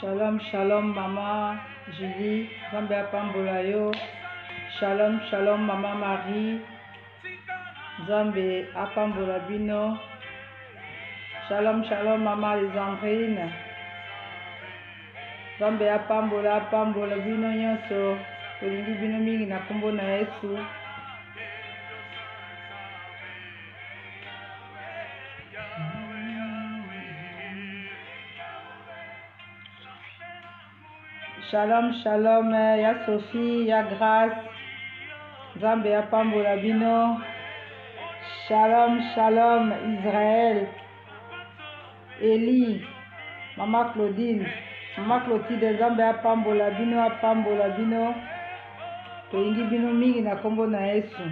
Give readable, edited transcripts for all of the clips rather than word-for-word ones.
Shalom, shalom, Maman Julie, Zambe apambola yo. Shalom, shalom, Maman Marie, Zambe apambola bino. Shalom, shalom, Maman Lisandrine, Zambe apambola bino nyonso. Tolingi bino mingi na kombo na Yesu. Shalom, shalom, ya Sophie, ya Grace, Zambe apambola bino. Shalom, shalom, Israël, Eli, Maman Claudine, Maman Clotilde, Zambe apambola bino. Tolingi bino mingi na kombo na Yesu.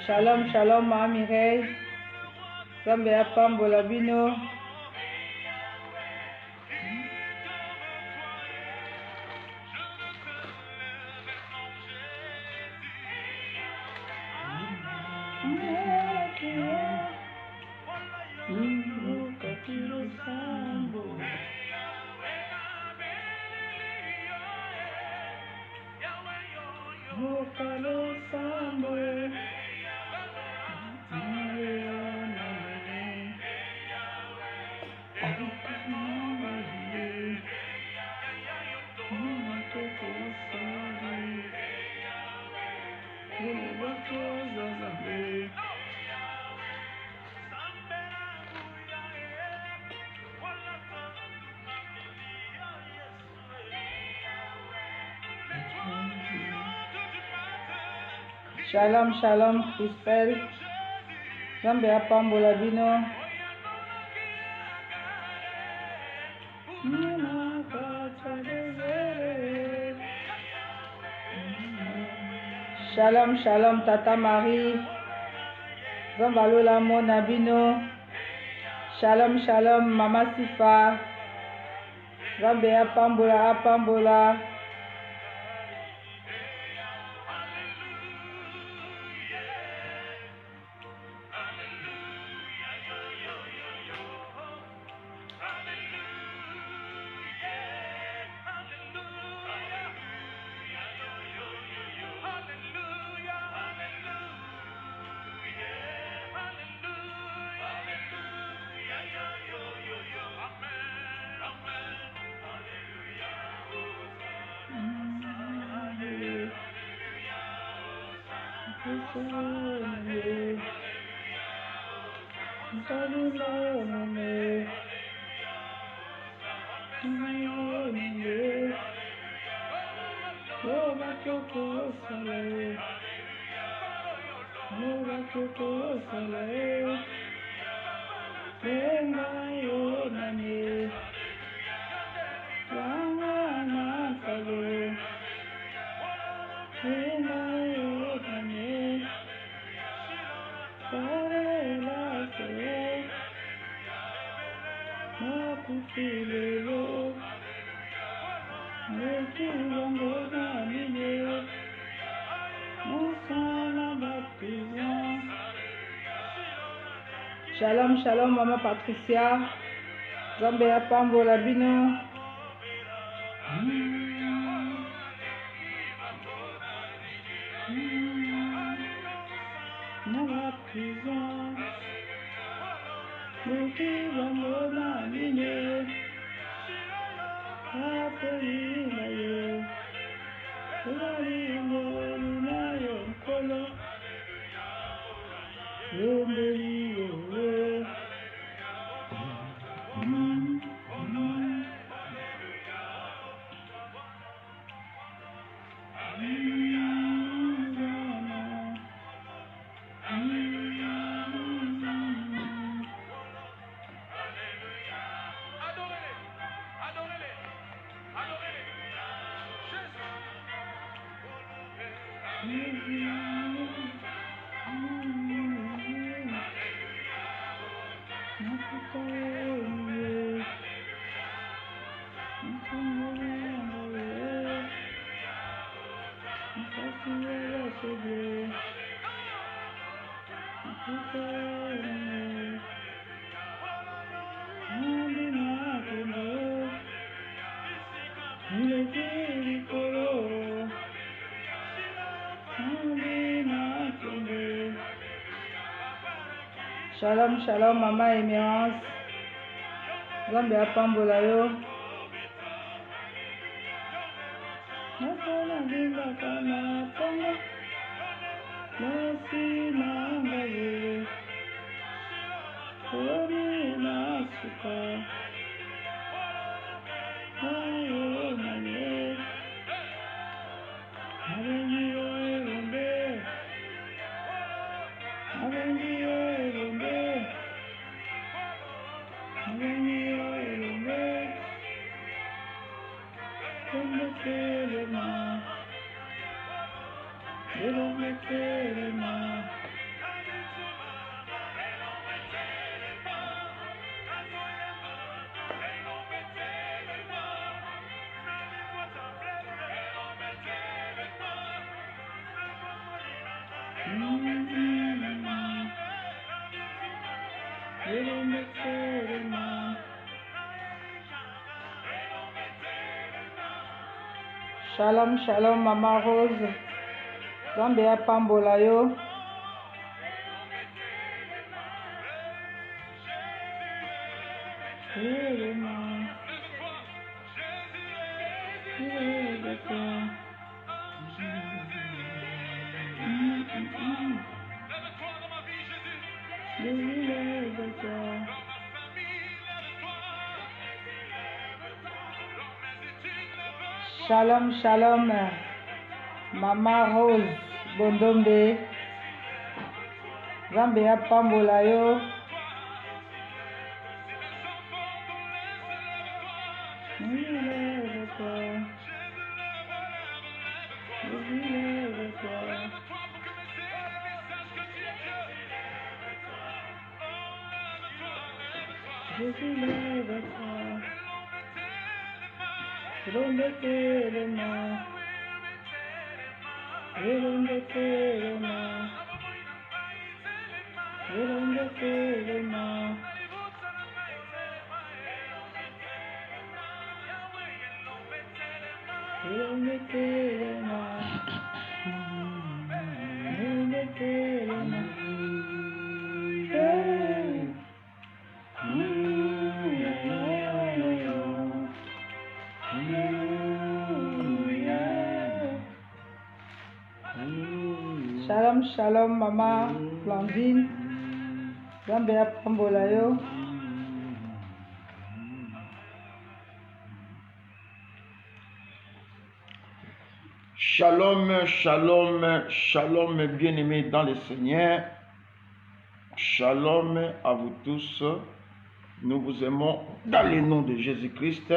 Shalom, shalom, Maman Mireille, Zambe apambola bino. Shalom, shalom, Christelle, Zambe apambola bino. Shalom, shalom, Tata Marie, Zambe alola mona bino. Shalom, shalom, Mama Sifa, Zambe apambola. Amen. Shalom, shalom, Maman Patricia. Zambe ya pambola bino. Shalom, shalom, Maman Emerance. Zambe ya pambola yo. Shalom, shalom, Maman Rose. Zambe ya pambola yo. Shalom, shalom, Maman Rose Bondombe. Zambe ya pambola yo. Shalom, shalom, Mama Blandine. Nzambe apambola yo. Shalom, shalom, shalom, bien-aimés dans le Seigneur. Shalom à vous tous. Nous vous aimons dans le nom de Jésus-Christ.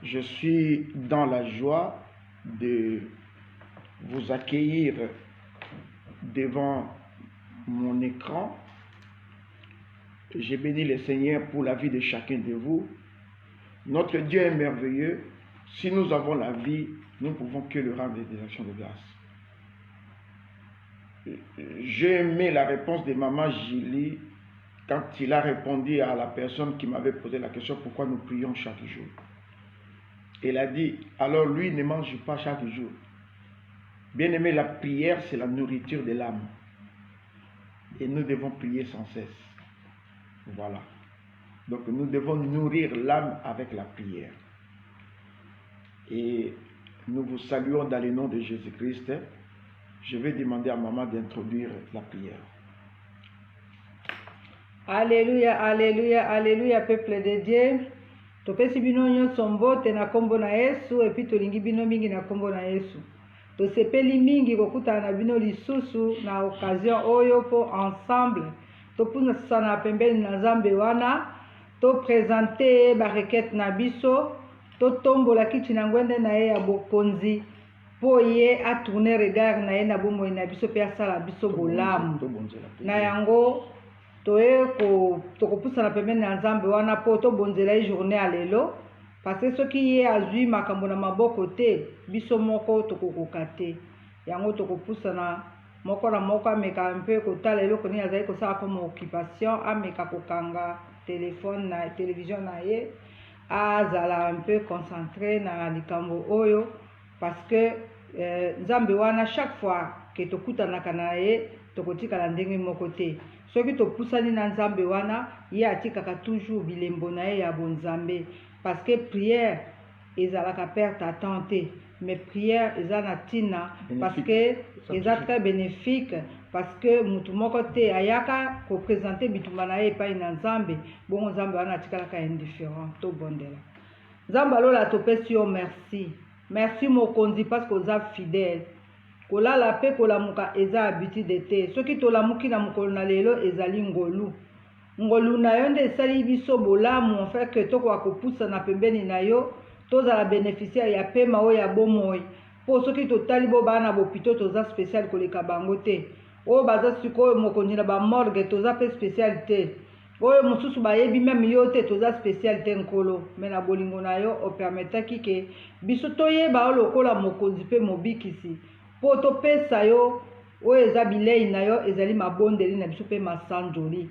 Je suis dans la joie de vous accueillir devant mon écran. J'ai béni le Seigneur pour la vie de chacun de vous. Notre Dieu est merveilleux. Si nous avons la vie, nous ne pouvons que le rendre des actions de grâce. J'ai aimé la réponse de Maman Julie quand il a répondu à la personne qui m'avait posé la question pourquoi nous prions chaque jour. Il a dit, alors lui ne mange pas chaque jour. Bien aimé, la prière c'est la nourriture de l'âme. Et nous devons prier sans cesse. Voilà. Donc nous devons nourrir l'âme avec la prière. Et nous vous saluons dans le nom de Jésus-Christ. Je vais demander à Maman d'introduire la prière. Alléluia, alléluia, alléluia, peuple de Dieu. Topesi bino nyonso mbote na kombo na Yesu epi tolingi bino mingi na kombo na Yesu. Tosepeli mingi kokutana na bino lisusu na occasion oyo po ensemble topuna na pembeni na Nzambe wana to présenter ba requête na biso to tombola kiti na ngwende na ye ya bokonzi po ye a tourner regard na ye na bomoi na biso pe asala biso bolamu na yango toye tokopusana pembeni na Nzambe wana po tobonzela ye journée ya lelo parce que soki ye azwi makambo na maboko te biso moko tokokoka te yango tokopusana moko na moko ameka mpe kotala eloko nini azali kosala comme occupation ameka kokanga téléphone na télévision na ye azala un peu concentré na likambo oyo parce que Nzambe wana chaque fois que tokutanaka na ye tokotikala ndenge moko te soki topusani na Nzambe wana ye atikaka toujours bilembo na ye ya bonzambe parce que prière ezalaka perte à temps te mais prière eza na tina parce que eza très bénéfique parce que mutu moko te ayaka ko présenter bitumba na ye epai na Nzambe bongo Nzambe wana atikalaka indifférent to bondela Nzambe alola topesi yo merci mokonzi parce que oza fidèle kolala pe kolamuka eza habitude te soki tolamuki na mokolo na lelo ezali ngolu na yo nde esali biso bolamu en fait que tokoka kopusa na pembeni na yo tozala bénéficiaire ya pema oyo ya bomoi po soki totali bo bana bopito toza spécial koleka bango te oyo baza sikoyo mokonzi na bamorgue toza pe spécial te oyo mosusu bayebi meme yo te toza spécial te nkolo me na bolingo na yo opermetaki ke biso toyeba yo lokola mokonzi pe mobikisi po topesa yo oyo eza bilei na yo ezali mabondeli na biso pe masanjoli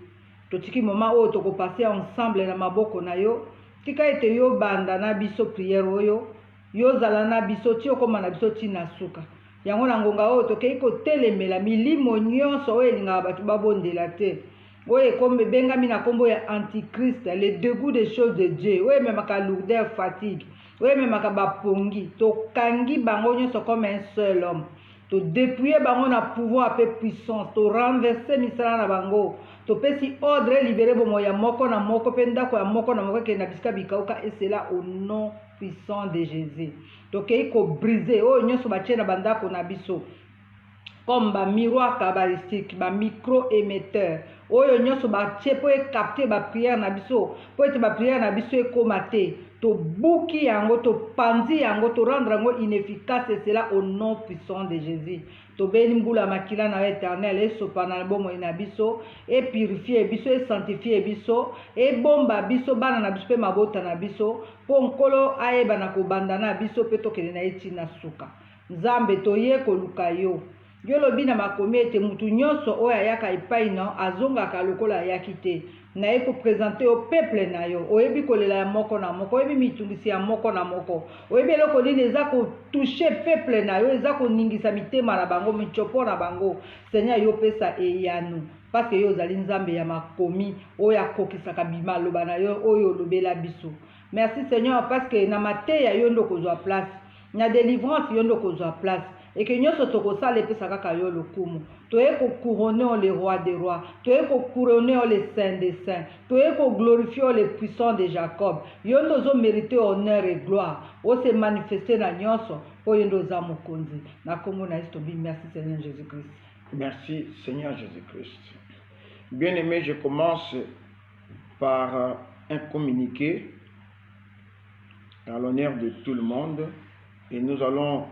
totiki moma oyo tokopase ensemble na maboko na yo tika ete yo banda na biso prière oyo yo zala na biso ti okoma na biso ti na suka yango na ngonga oyo tokei kotelemela milimo nyonso oyo elingaka bato babondela te oyo ekombe bengami na kombo ya antichrist le dégoût des choses de Dieu oyo ememaka lourdeur fatigue oyo ememaka bapongi tokangi bango nyonso comme un seul homme to dépouiller bango na pouvoir pe puissance to renverser misala na bango to pesi ordre libéré bomo ya moko na moko pe ndako ya moko na moko ke na bisika bikauka et cela au nom puissant de Jésus to kei ko briser oyo nyonso batie na bandako na biso comme ba miroir kabbalistique ba micro émetteur oyo nyonso batie po capter ba prière na biso po ete ba prière na biso ekoma te to buki yango to pandi yango to rendre yango inefficace et cela au nom puissant de Jésus to beli mbula makila na éternel et sopana na bomo na biso et purifier biso et sanctifier biso et bomba biso bana na biso pe mabota na biso po nkolo ayeba na kobanda na biso pe tokele na eti na suka Nzambe toye koluka yo yo lobi na makomi ete mutu nyonso oyo ayaka epai na azongaka lokola ayaki te na ye koprésente yo peuple na yo oyebi kolela ya moko na moko oyebi mitungisi ya moko na moko oyebi eloko nini eza kotouche peuple na yo eza koningisa mitema na bango michopo na bango Seigneur yo pesa eyano parce que yo ozali Nzambe ya makomi oyo akokisaka bimaloba na yo oyo olobela biso merci Seigneur parce que na mateya yo ndo kozwa place na délivrance yo ndo kozwa place et que nyonso tokosala epesa kaka yo lokumu toye kocouronner le roi des rois toye kocouronner le saint des saints toye koglorifier le puissant de Jacob yo ndo ozomérite honneur et gloire ose manifester na nyonso po yo ndo oza mokonzi na kombo na Yesu tobi merci Seigneur Jésus-Christ. Merci Seigneur Jésus-Christ. Bien-aimé, je commence par un communiqué à l'honneur de tout le monde et nous allons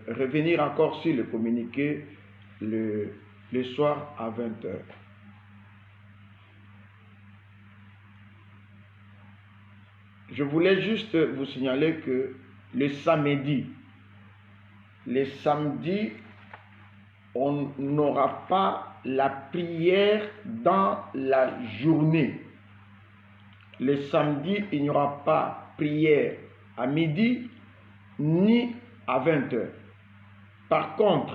revenir encore sur le communiqué le soir à 20h. Je voulais juste vous signaler que les samedis, on n'aura pas la prière dans la journée. Le samedi, il n'y aura pas prière à midi ni à 20h. Par contre,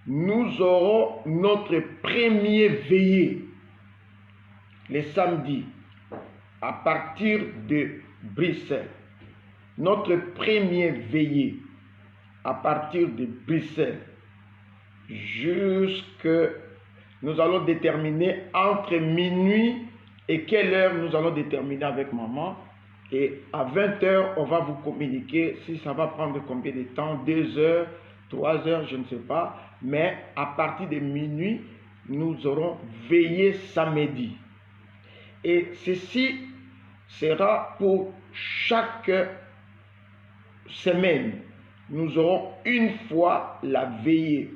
nous aurons notre premier veillée le samedi à partir de Bruxelles. Notre premier veillée à partir de Bruxelles jusque nous allons déterminer entre minuit et quelle heure nous allons déterminer avec maman. Et à 20h, on va vous communiquer si ça va prendre combien de temps, 2 heures, 3 heures, je ne sais pas. Mais à partir de minuit, nous aurons veillé samedi. Et ceci sera pour chaque semaine. Nous aurons une fois la veillée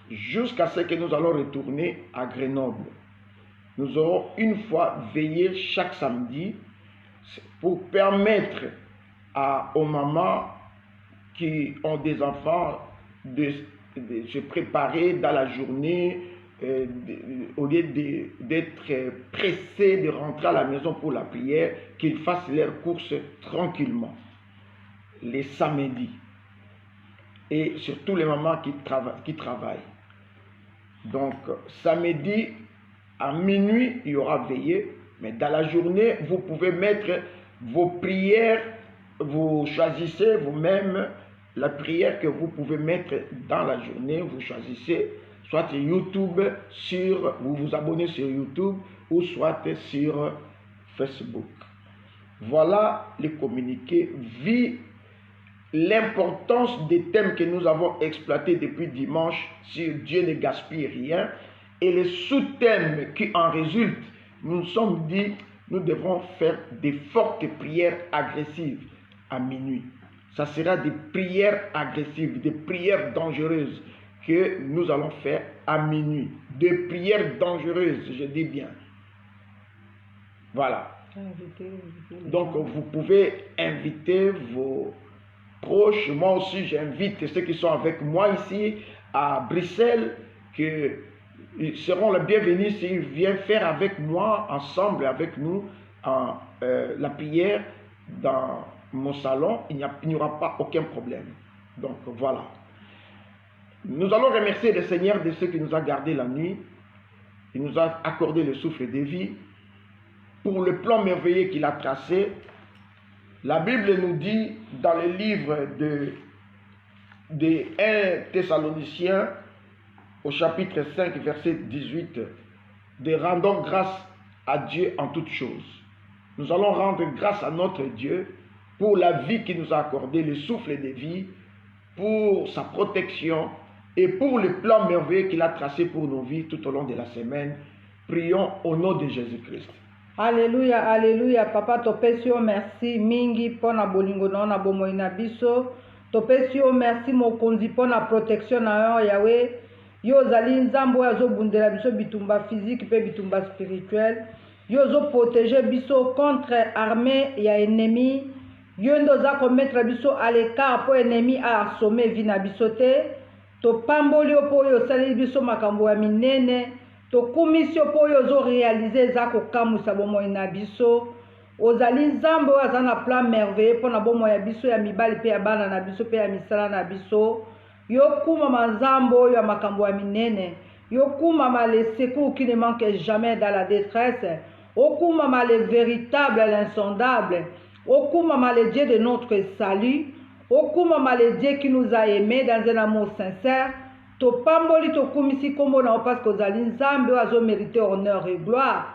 jusqu'à ce que nous allons retourner à Grenoble. Nous aurons une fois veillé chaque samedi pour permettre aux mamans qui ont des enfants de se préparer dans la journée au lieu d'être pressés de rentrer à la maison pour la prière, qu'ils fassent leurs courses tranquillement les samedis. Et surtout les mamans qui travaillent. Donc, samedi à minuit, il y aura veillée. Mais dans la journée, vous pouvez mettre vos prières. Vous choisissez vous-même la prière que vous pouvez mettre dans la journée. Vous choisissez soit YouTube, vous vous abonnez sur YouTube ou soit sur Facebook. Voilà les communiqués. Vu l'importance des thèmes que nous avons exploités depuis dimanche sur Dieu ne gaspille rien et les sous-thèmes qui en résultent, nous nous sommes dit nous devrons faire des fortes prières agressives à minuit. Ça sera des prières agressives, des prières dangereuses que nous allons faire à minuit. Des prières dangereuses, je dis bien. Voilà. Donc vous pouvez inviter vos proches. Moi aussi, j'invite ceux qui sont avec moi ici à Bruxelles, qu'ils seront les bienvenus s'ils viennent faire avec moi, ensemble avec nous, la prière dans mon salon. Il n'y aura pas aucun problème. Donc voilà. Nous allons remercier le Seigneur de ceux qui nous a gardé la nuit. Il nous a accordé le souffle de vie pour le plan merveilleux qu'il a tracé. La Bible nous dit dans le livre de 1 Thessaloniciens au chapitre 5 verset 18 de rendons grâce à Dieu en toutes choses. Nous allons rendre grâce à notre Dieu pour la vie qu'il nous a accordée, le souffle de vie, pour sa protection et pour le plan merveilleux qu'il a tracé pour nos vies tout au long de la semaine. Prions au nom de Jésus-Christ. Alléluia, alléluia. Papa, topesi yo merci mingi pona bolingo na bomoi na biso. Topesi yo merci mokonzi pona protection na yo Yahweh. Yo zali nzambo ya zo bundela biso bitumba physique pe bitumba spirituel. Yo zo protéger biso contre armée ya ennemi. Yo ndo za ko mettre biso à l'écart pour ennemi a assommer vina biso te. To pamboli yo po yo sali biso makambo ya minene. To kumisio po yo zo réaliser za ko kamusa bomoi na biso. Ozali nzambo aza na plan merveilleux pona bomoi ya biso ya mibali pe ya bana na biso pe ya misala na biso. Yo kuma manzambo ya makambo ya minene. Yo kuma les secours qui ne manquent jamais dans la détresse. Okuma les véritables, l'insondable. Okuma les dieux de notre salut. Okumama le Dieu qui nous a aimés dans un amour sincère. Topamboli tokumisi kombo na parce que ozali nzambe oyo mérité honneur et gloire.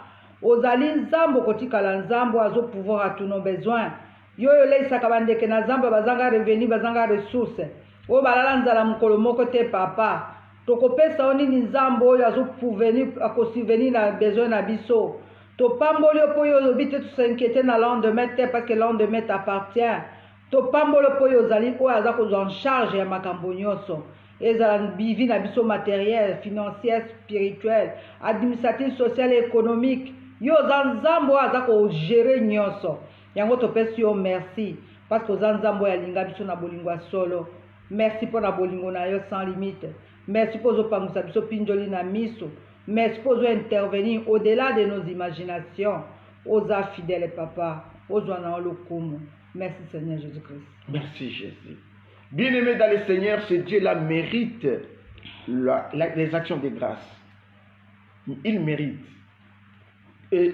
Ozali nzambe okotikala nzambe azo pouvoir à tous nos besoins. Yoyo leisaka bandeke na nzambe bazanga revenu bazanga ressources. Oyo balala nzala mokolo moko te papa. Tokopesa oni nzambe oyo azo pouvenir akosubvenir na besoin na biso. Topamboli po yo lobi te s'inquiéter na lendemain te parce que lendemain t'appartient. Topamboli po yo ozali oyo aza kozwa en charge ya makambo nyonso. Ezala bivi na biso matériel, financier, spirituel, administratif, social et économique. Yo oza nzambe oyo aza kogere nyonso. Yango topesi yo merci parce que oza nzambe oyo alinga biso na bolingo ya solo. Merci pour la bolingo na yo sans limite. Merci pour ozopangwisa biso pinjoli na miso. Merci pour intervenir au-delà de nos imaginations. Oza fidèle papa. Ozwa na lokumu. Merci Seigneur Jésus-Christ. Merci Jésus. Bien-aimé dans le Seigneur, ce Dieu-là mérite les actions de grâce. Il mérite. Et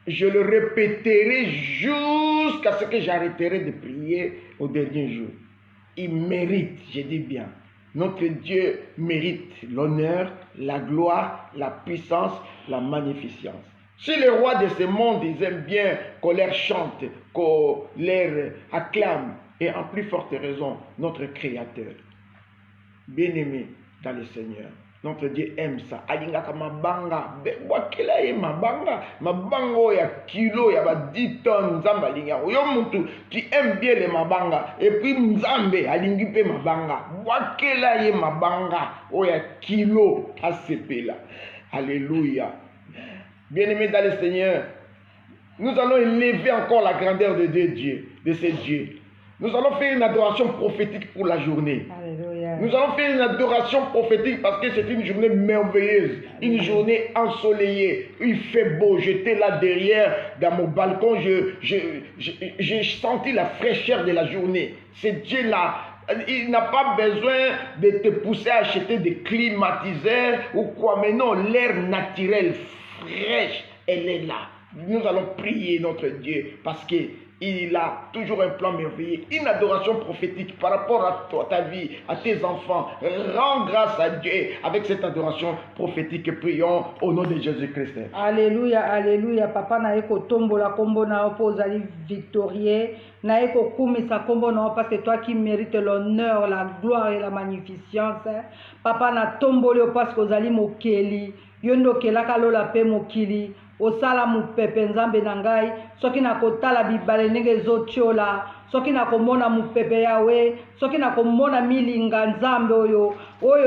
je le répéterai jusqu'à ce que j'arrêterai de prier au dernier jour. Il mérite, je dis bien. Notre Dieu mérite l'honneur, la gloire, la puissance, la magnificence. Si les rois de ce monde, ils aiment bien qu'on leur chante, qu'on leur acclame, et en plus forte raison, notre Créateur, bien-aimé dans le Seigneur, notre Dieu aime ça. Alingaka mabanga, wakela ye mabanga ya kilo, ya ba 10 tonnes, nzamba alinga. Yo mutu qui aime bien les mabanga, et puis nzambe alingi pe mabanga, wakela ye mabanga, ya kilo, asepela. Alléluia. Bien-aimé dans le Seigneur, nous allons élever encore la grandeur de Dieu, de ce Dieu. Nous allons faire une adoration prophétique pour la journée. Alléluia. Nous allons faire une adoration prophétique parce que c'est une journée merveilleuse, une journée ensoleillée. Il fait beau, j'étais là derrière, dans mon balcon, j'ai senti la fraîcheur de la journée. Ce Dieu-là, il n'a pas besoin de te pousser à acheter des climatiseurs ou quoi, mais non, l'air naturel, fraîche, elle est là. Nous allons prier notre Dieu parce que il a toujours un plan merveilleux, une adoration prophétique par rapport à toi, ta vie, à tes enfants. Rends grâce à Dieu avec cette adoration prophétique. Prions au nom de Jésus-Christ. Alléluia, alléluia. Papa na eko tombola kombo na opo ozali victorieux. Na eko kumisa kombo na parce que toi qui mérites l'honneur, la gloire et la magnificence. Papa na tomboli parce que ozali mokeli. Yondo kelaka lola pe mokili. Osala mupepe nzambe na ngai soki nakotala bibale ndenge ezotiola soki nakomona mupepe yawe soki nakomona milinga nzambe oyo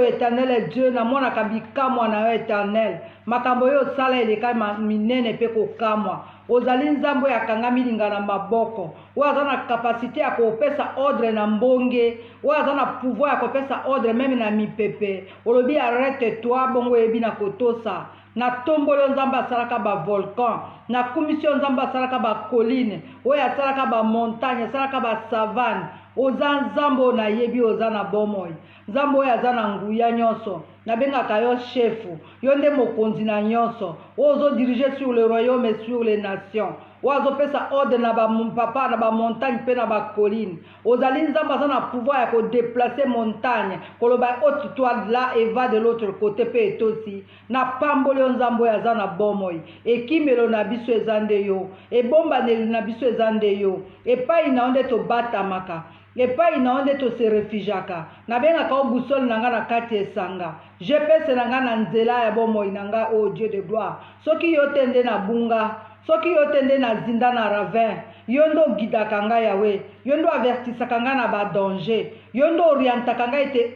éternel Dieu namonaka bikamwa na yo éternel makambo oyo osala eleka minene mpe kokamwa ozali nzambe oyo akanga milinga na maboko oyo aza na kapasité ya kopesa ordre na mbonge oyo aza na pouvoir ya kopesa ordre meme na mipepe olobi arrête toi bongo oyebi na kotosa na tombolo nzambe asalaka ba volcan na commission nzambe asalaka ba colline oyo asalaka ba montagne asalaka ba savane oza nzambe na yebi oza na bomoi nzambe oyo aza na nguya nyonso nabengaka yo chefu yo nde mokonzi na nyonso ozo diriger sur le royaume et sur les nations ozo pesa ordre na ba papa na ba montagne pe na ba colline ozali nzambe aza na pouvoir ya ko déplacer montagne koloba haute toi là et va de l'autre côté pe etosi na pambolo nzambe oyo aza na bomoi ekimelo na biso ezande yo ebombaneli na biso ezande yo epai na onde tobatamaka epai na onde tose refugiaka nabengaka o busole na nga na kati esanga GPS na nga na nzela ya bomoi na nga o Dieu de gloire soki yo te nde na bunga soki yo te nde na zinda na ravin yo ndo ogidaka nga yawe yo ndo avertisaka nga na badanger yo ndo orientaka nga ete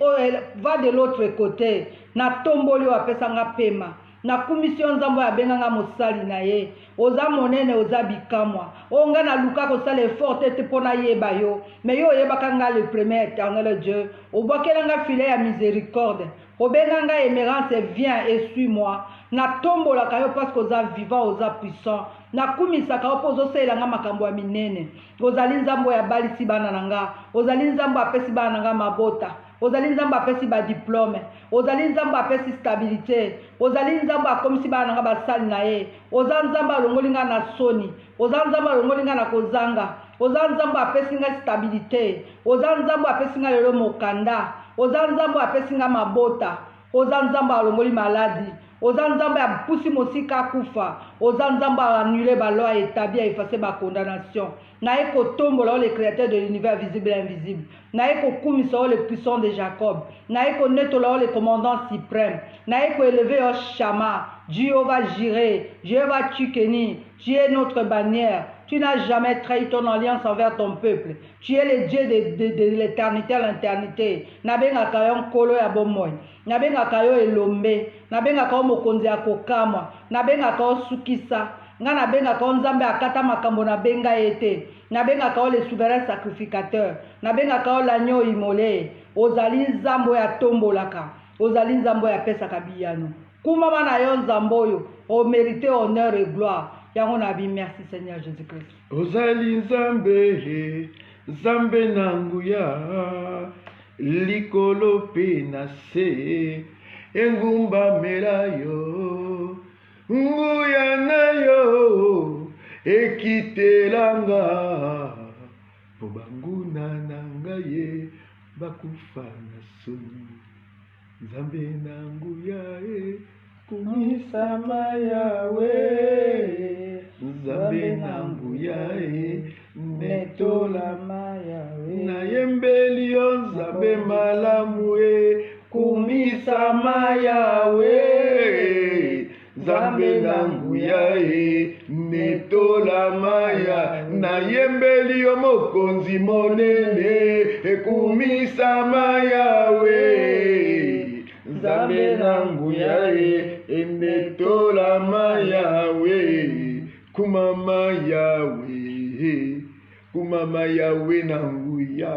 va de l'autre côté na tomboli oyo apesa nga pema na commission nzambo ya benganga mosali na ye oza monene oza bikamwa onga na luka kosala effort te mpona yeba yo mais yo oyebaka nga le premier éternel Dieu obwakela nga filet ya miséricorde obenga nga émérance viens et suis-moi na tombolaka yo parce que oza vivant oza puissant na kumisaka opo ozosalela nga makambo ya minene ozali nzambo ya balisi bana na nga ozali nzambo apesi bana na nga mabota ozali nzambo apesi ba diplôme ozali nzambo apesi stabilité ozali nzambo akomisi bana nga basali na ye oza nzambo alongoli nga na soni oza nzambo alongoli nga na kozanga oza nzambe apesi nga stabilité, oza nzambe apesi nga lelo mokanda, oza nzambe apesi nga mabota, oza nzambe alongoli maladi, oza nzambe apusi mosika akufa, oza nzambe annulé baloi établi effacer ba condamnation. Naye kotombola o le créateur de l'univers visible et invisible. Naye kokumisa o le puissant de Jacob. Naye konetola o le commandant suprême. Naye ko élever o Shama, Jéhovah Jireh, Jéhovah Tchikeni. Tu es notre bannière. Tu n'as jamais trahi ton alliance envers ton peuple. Tu es le Dieu de l'éternité à l'éternité. Nabengaka yo nkolo ya bomoi. Nabengaka yo elombe. Nabengaka yo mokonzi ya kokama. Nabengaka yo sukisa. Nga nabengaka yo nzambe akata makambo nabenga ete. Nabengaka yo le souverain sacrificateur. Nabengaka yo l'agneau immolé. Ozali nzambo ya tombolaka. Ozali nzambo ya pesaka biyano. Kumama na yo nzambo oyo. O mérité honneur et gloire. Merci Seigneur Jésus-Christ. Ozali nzambe, nzambe na nguya, likolo pe na se, engumba mela yo, nguya na yo, ekitelanga, po banguna na ngaye, bakufa na soni, nzambe na nguya kumisama yawe, nzambe na nguya netolama yawe, nayembeli yo nzambe malamu kumisama yawe, nzambe na nguya netolama ya, nayembeli yo mokonzi monene kumisama yawe, nzambe na nguya enetolama yawe, kumama yawe, kumama yawe na nguya,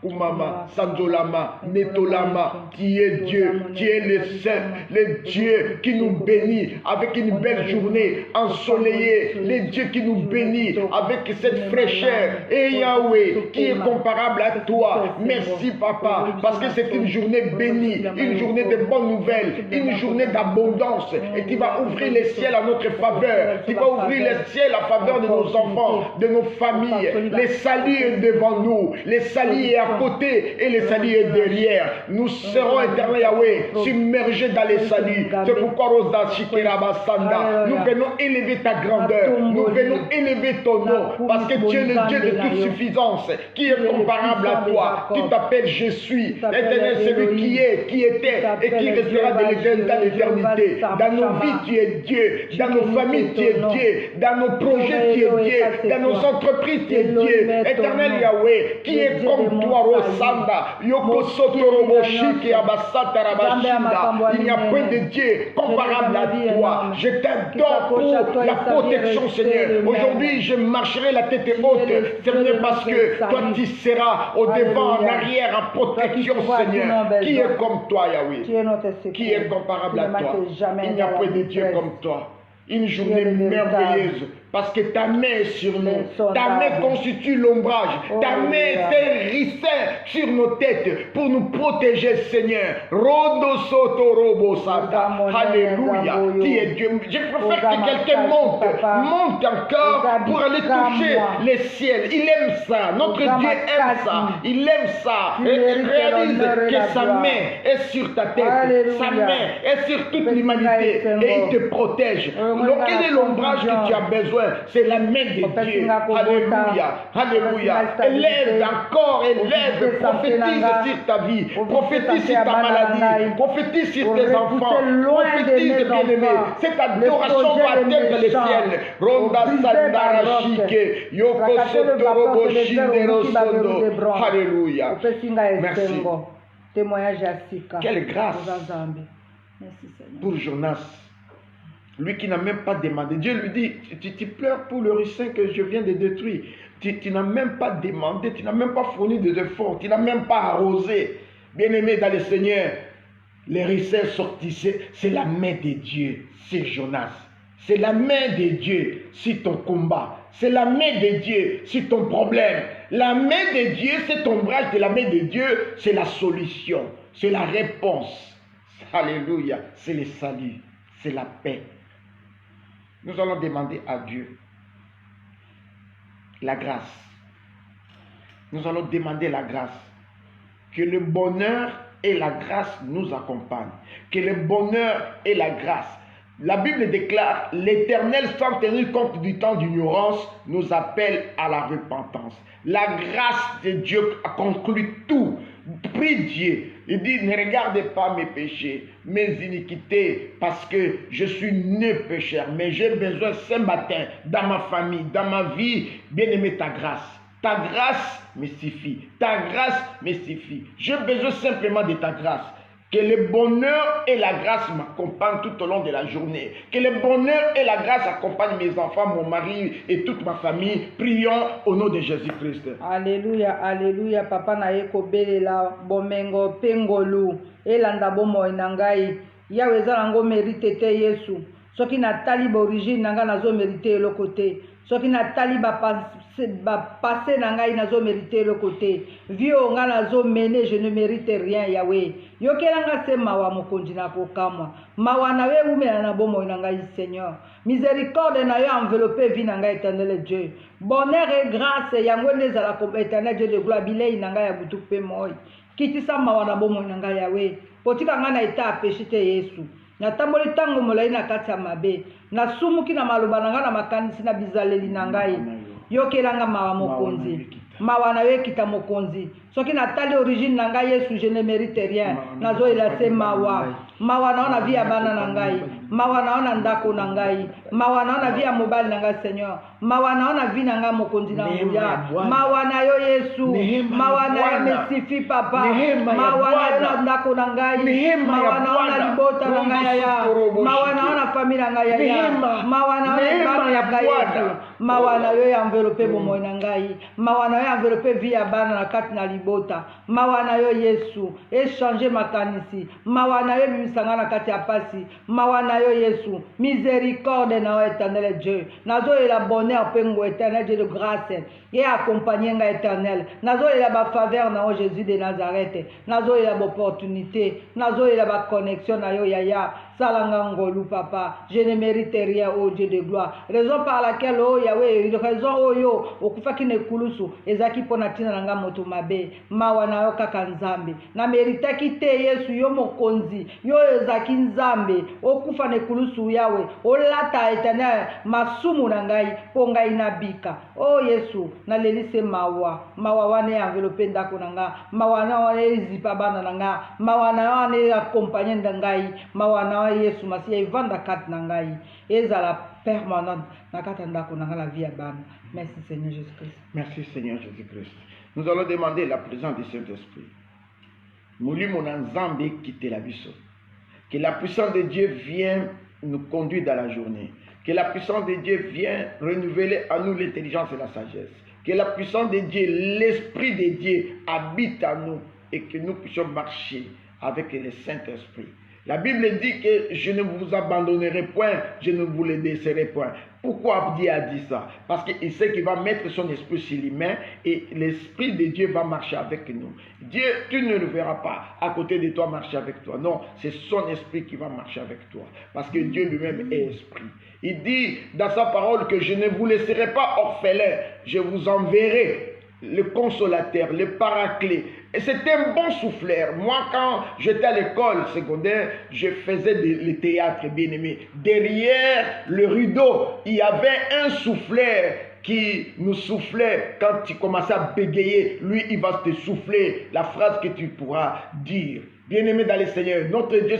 kumama sanzolama, netolama, qui est Dieu, qui est le Saint, le Dieu qui nous bénit avec une belle journée ensoleillée, le Dieu qui nous bénit avec cette fraîcheur, et Yahweh qui est comparable à toi. Merci Papa, parce que c'est une journée bénie, une journée de bonnes nouvelles, une journée d'abondance, et qui va ouvrir les ciels à notre faveur, qui va ouvrir les ciels à faveur de nos enfants, de nos familles. Les salis est devant nous, les salis est à côté et les salis est derrière. Nous serons, éternel Yahweh, submergés dans les salis. C'est pourquoi Rosa Shikerabasanda, nous venons élever ta grandeur, nous venons élever ton nom, parce que tu es le Dieu de toute suffisance, qui est comparable à toi. Tu t'appelles Je suis, l'éternel, celui qui est, qui était et qui restera de l'éternité à l'éternité. Dans nos vies, tu es Dieu, dans nos familles, tu es Dieu, dans nos projets, tu es Dieu, dans nos entreprises, tu es Dieu. Éternel Yahweh, qui est comme toi, Rosanda, Yoko Sotoroboshiki Abasata Rabashinda. Il n'y a point de Dieu comparable à toi. Je t'adore pour la protection, Seigneur. Aujourd'hui, je marcherai la tête haute, Seigneur, parce que toi, tu seras au devant, en arrière, en protection, Seigneur. Qui est comme toi, Yahweh? Qui est comparable à toi? Il n'y a point de Dieu comme toi. Une journée merveilleuse, parce que ta main est sur nous, ta main constitue l'ombrage, ta main est ricin sur nos têtes pour nous protéger, Seigneur. Rodo soto robo sata, alléluia, qui est Dieu. Je préfère que quelqu'un monte encore pour aller toucher les ciels. Il aime ça, notre Dieu aime ça, il aime ça. Et réalise que sa main est sur ta tête, sa main est sur toute l'humanité et il te protège. Quel est l'ombrage que tu as besoin? C'est la main de Dieu. Alléluia. Alléluia. Élève encore, élève, prophétise sur ta vie, prophétise sur ta maladie, prophétise sur tes enfants, prophétise, bien-aimé. Cette adoration doit atteindre les ciels. Ronda Sandarashike, Yoko Sotorobo Shindero Sondo. Alléluia. Merci. Quelle grâce pour Jonas. Lui qui n'a même pas demandé. Dieu lui dit, tu pleures pour le ricin que je viens de détruire. Tu n'as même pas demandé, tu n'as même pas fourni de efforts, tu n'as même pas arrosé. Bien-aimé dans le Seigneur, les ricins sortissaient, c'est la main de Dieu, c'est Jonas. C'est la main de Dieu sur ton combat. C'est la main de Dieu sur ton problème. La main de Dieu, cet ombrage de la main de Dieu, c'est la solution, c'est la réponse. Alléluia, c'est le salut, c'est la paix. Nous allons demander à Dieu la grâce. Nous allons demander la grâce. Que le bonheur et la grâce nous accompagnent. Que le bonheur et la grâce. La Bible déclare, l'Éternel, sans tenir compte du temps d'ignorance, nous appelle à la repentance. La grâce de Dieu a conclu tout. Prie Dieu. Il dit, ne regardez pas mes péchés, mes iniquités, parce que je suis né pécheur. Mais j'ai besoin ce matin, dans ma famille, dans ma vie, bien-aimé, ta grâce. Ta grâce me suffit. Ta grâce me suffit. J'ai besoin simplement de ta grâce. Que le bonheur et la grâce m'accompagnent tout au long de la journée. Que le bonheur et la grâce accompagnent mes enfants, mon mari et toute ma famille. Prions au nom de Jésus-Christ. Alléluia, alléluia. Papa na yeko belela bomengo pengolu elanda bomo enangai. Yawe zango mérite te Yesu. Soki na tali origine nanga nazo mérite le côté. Soki na tali ba passé nanga nazo mérite le côté. Vio nga nazo mener, je ne mérite rien Yahweh. Yokelanga se mawa mokonzi na kokamwa. Mawa na we umela na bomo nanga Seigneur. Miséricorde na yo enveloppé vie nanga éternel Dieu. Bonheur et grâce yango nezala comme éternel Dieu de gloire bilei nanga ya butu pe moi. Kitisa mawa na bomo nanga Yahweh. Potika nga na eta péché te Yesu. Na tamboli tango molai na kati ya mabe. Na sumuki na maloba nanga na makanisi na bizaleli nangai. Yokelanga mawa mokonzi. Mawa na yo kita mokonzi. Soki na tali origine nanga Yesu, je ne mérite rien. Nazo ila se mawa. Mawa na ona via bana nangai. Mawa na ona ndako nangai. Mawa na ona via mobile nanga Seigneur. Mawa na ona vi nanga mokonzi na nguya. Mawa na yo Yesu. Mawa na yo mesifi papa. Mawa na yo ndako nangai. Mawa na ona libota nangai ya. Mawa na ona famille nangai ya. Mawa na ona bana ya Yesu. Mawa na yo enveloppé bomo nangai. Mawa na yo enveloppé via bana na kati na libota. Mawa na yo Yesu. Échanger makanisi. Mawa na yo bimisanga na kati ya pasi. Mawa na yo Yesu. Miséricorde na yo éternel Dieu. Nazo la bonheur pengo éternel Dieu de grâce. Et accompagner nga éternel. Nazo la ba faveur na yo Jésus de Nazareth. Nazo la ba opportunité. Nazo la ba connexion na yo yaya. Salanga ngolu papa. Je ne mérite rien au Dieu de gloire. Raison par laquelle oh Yahweh, raison oh yo okufaki ne kulusu ezaki pona tina nanga moto mabe. Mawa na yo kaka nzambe. Na meritaki te Yesu yo mokonzi. Yo ezaki nzambe. Okufa ne kulusu Yahweh. Olata éternel masumu na ngai po ngai nabika. Oh Yesu na lelise mawa. Mawa wane enveloppé ndako nanga. Mawa na wane ezipa bana nanga. Mawa na wane accompagner ndangai. Mawa na Yesu masiya evanda kat nangai. Ezala permanente na kata ndako nanga la vie ya bana. Merci Seigneur Jésus-Christ. Merci Seigneur Jésus-Christ. Nous allons demander la présence du Saint-Esprit. Molimo na nzambe quitter la biso. Que la puissance de Dieu vienne nous conduire dans la journée. Que la puissance de Dieu vienne renouveler à nous l'intelligence et la sagesse. Que la puissance de Dieu, l'Esprit de Dieu habite en nous et que nous puissions marcher avec le Saint-Esprit. La Bible dit que je ne vous abandonnerai point, je ne vous le laisserai point. Pourquoi Dieu a dit ça? Parce qu'il sait qu'il va mettre son esprit sur les mains et l'Esprit de Dieu va marcher avec nous. Dieu, tu ne le verras pas à côté de toi marcher avec toi. Non, c'est son esprit qui va marcher avec toi. Parce que Dieu lui-même est esprit. Il dit dans sa parole que je ne vous laisserai pas orphelins, je vous enverrai le consolateur, le paraclet. Et c'était un bon souffleur. Moi, quand j'étais à l'école secondaire, je faisais le théâtre, bien aimé. Derrière le rideau, il y avait un souffleur qui nous soufflait. Quand tu commençais à bégayer, lui, il va te souffler la phrase que tu pourras dire. Bien-aimé dans le Seigneur, notre Dieu,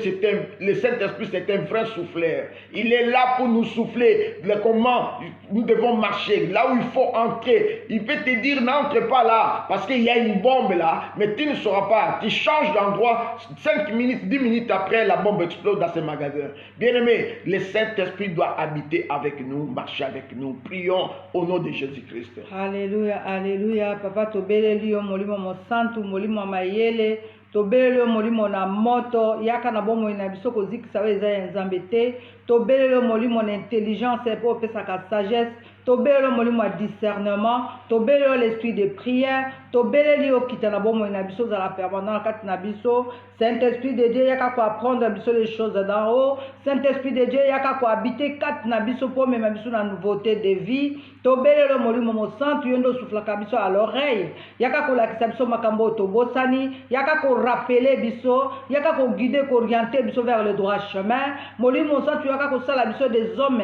le Saint-Esprit, c'est un vrai souffleur. Il est là pour nous souffler comment nous devons marcher, là où il faut entrer. Il peut te dire, n'entre pas là, parce qu'il y a une bombe là, mais tu ne sauras pas. Tu changes d'endroit, 5 minutes, 10 minutes après, la bombe explose dans ce magasin. Bien-aimé, le Saint-Esprit doit habiter avec nous, marcher avec nous. Prions au nom de Jésus-Christ. Alléluia, alléluia. Papa, tobeleli yo molimo mo santu, molimo mayele. Tobelele molimo na moto yaka na bomo ina biso kozikisa we eza ya nzambe te. Tobelele molimo na intelligence po pesaka sagesse. tobelelo molimo ya discernement, tobelelo l'esprit de prière, tobeleli yo kita na bomoi na biso zala permanent na kati na biso. Saint-Esprit de Dieu yaka ko apprendre biso les choses d'en haut. Saint-Esprit de Dieu yaka ko habiter kati na biso po mema biso na nouveauté de vie. Tobelelo molimo mo santu yondo soufflaka biso à l'oreille. Yaka ko lakisa biso makambo tobosani, yaka ko rappeler biso, yaka ko guider, ko orienter biso vers le droit chemin. Molimo santu yaka ko sala biso des hommes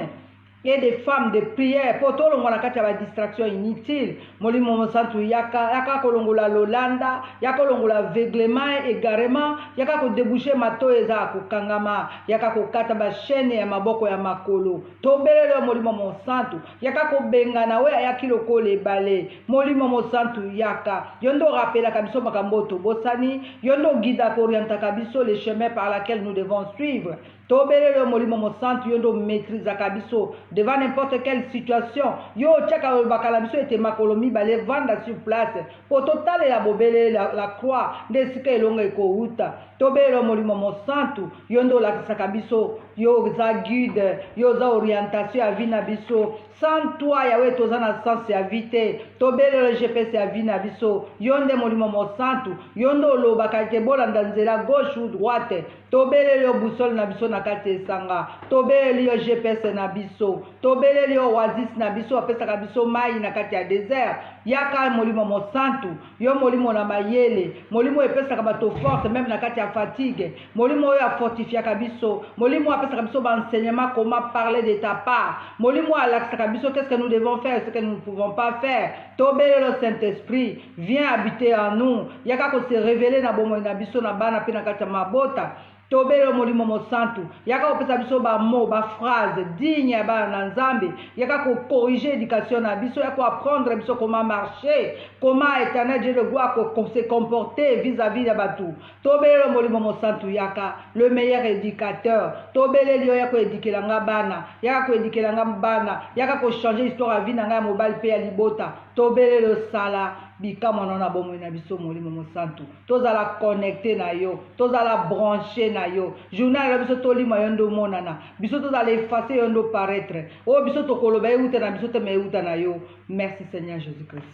et des femmes de prière pour tout le monde qui a des distractions inutiles. Molimo mosantu yaka kolongola lolanda, yaka kolongola aveuglement égarement, yaka ko déboucher mato eza ko kangama, yaka ko kata ba chaîne ya maboko ya makolo. Tobelelo molimo mosantu, yaka ko bengana we ayaki lokolo ebale. Molimo mosantu yaka yondo rappela kabiso makambo to bosani, yondo guida ko orienta kabiso les chemins par lesquels nous devons suivre. Tobelelo molimo mosantu yondo maîtrise kabiso devant n'importe quelle situation. Yo tchaka bakala biso ete makolomi bale vanda sur place. Pour total la bobele la croix ndesika elonga ekouta. Tobelelo molimo mosantu yondo la sakabiso yo za guide, yo za orientation à vie na biso. Sans toi Yahweh tozana sens ya vite. Tobelelo GPS ya vie na biso. Yonde molimo mosantu yondo lo bakate bolanda nzela gauche ou droite. Tobelelo boussole na biso na kati esanga. Tobelelo GPS na biso. Tobelelo oasis na biso apesaka biso mai na kati ya désert. Yaka molimo mosantu yo molimo na mayele, molimo epesaka bato force même na kati ya fatigue. Molimo oyo afortifiaka biso, molimo apesaka biso ba enseignement comment parler de ta part. Molimo alakisaka biso qu'est-ce que nous devons faire, ce que nous ne pouvons pas faire. Tobelelo Saint-Esprit, viens habiter en nous. Yaka ko se révéler na bomo na biso na bana pe na kati ya mabota. Tobelelo molimo mosantu yaka kopesa biso ba mot ba phrase digne ya bana nzambe, yaka ko corriger éducation na biso, yaka ko apprendre biso comment marcher, comment éternel Dieu le gloire ko se comporter vis-à-vis de batu. Tobelelo molimo mosantu yaka le meilleur éducateur. Tobelelo yaka ko éduquer nga bana, yaka ko éduquer nga bana, yaka ko changer histoire à vie na nga mobile pe ya libota. Tobelelo sala bikama na bomo na biso molimo mosantu. Tozala connecté na yo, tozala branché na yo. Journal biso tolima yondo monana. Biso tozala effacer yondo paraître. O biso tokoloba euta na biso te me euta na yo. Merci Seigneur Jésus-Christ.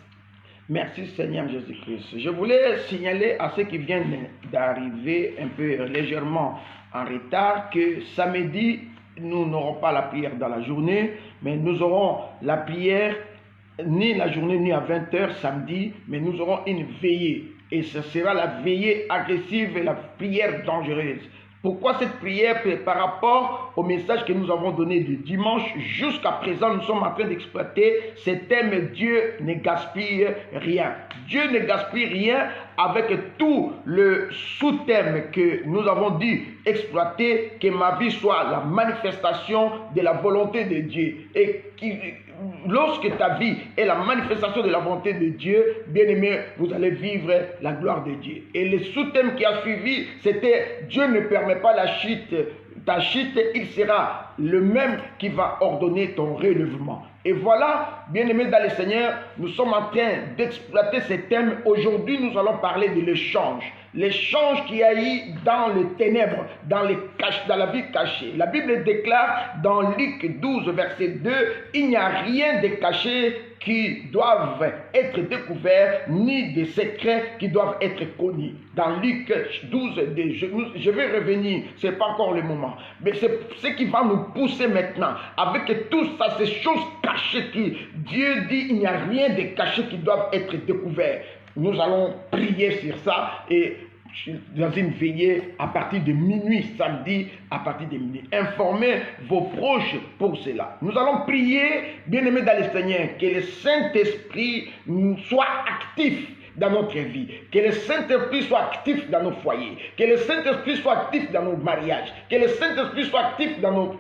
Merci Seigneur Jésus-Christ. Je voulais signaler à ceux qui viennent d'arriver un peu légèrement en retard que samedi, nous n'aurons pas la prière dans la journée, mais nous aurons la prière ni la journée ni à 20h samedi, mais nous aurons une veillée. Et ce sera la veillée agressive et la prière dangereuse. Pourquoi cette prière? Par rapport au message que nous avons donné de dimanche jusqu'à présent, nous sommes en train d'exploiter ce thème Dieu ne gaspille rien. Dieu ne gaspille rien avec tout le sous-thème que nous avons dû exploiter, que ma vie soit la manifestation de la volonté de Dieu. Et lorsque ta vie est la manifestation de la volonté de Dieu, bien-aimé, vous allez vivre la gloire de Dieu. Et le sous-thème qui a suivi, c'était Dieu ne permet pas la chute. Ta chute, il sera le même qui va ordonner ton relèvement. Et voilà, bien-aimés dans le Seigneur, nous sommes en train d'exploiter ce thème. Aujourd'hui, nous allons parler de l'échange. L'échange qu'il y a eu dans les ténèbres, dans la vie cachée. La Bible déclare dans Luc 12, verset 2, il n'y a rien de caché qui doivent être découverts, ni des secrets qui doivent être connus. Dans Luc 12, je vais revenir, ce n'est pas encore le moment. Mais c'est ce qui va nous pousser maintenant, avec tout ça, ces choses cachées qui, Dieu dit, il n'y a rien de caché qui doivent être découverts. Nous allons prier sur ça et dans une veillée à partir de minuit, samedi, à partir de minuit. Informez vos proches pour cela. Nous allons prier, bien-aimés dans le Seigneur, que le Saint-Esprit soit actif dans notre vie, que le Saint-Esprit soit actif dans nos foyers, que le Saint-Esprit soit actif dans nos mariages, que le Saint-Esprit soit actif dans nos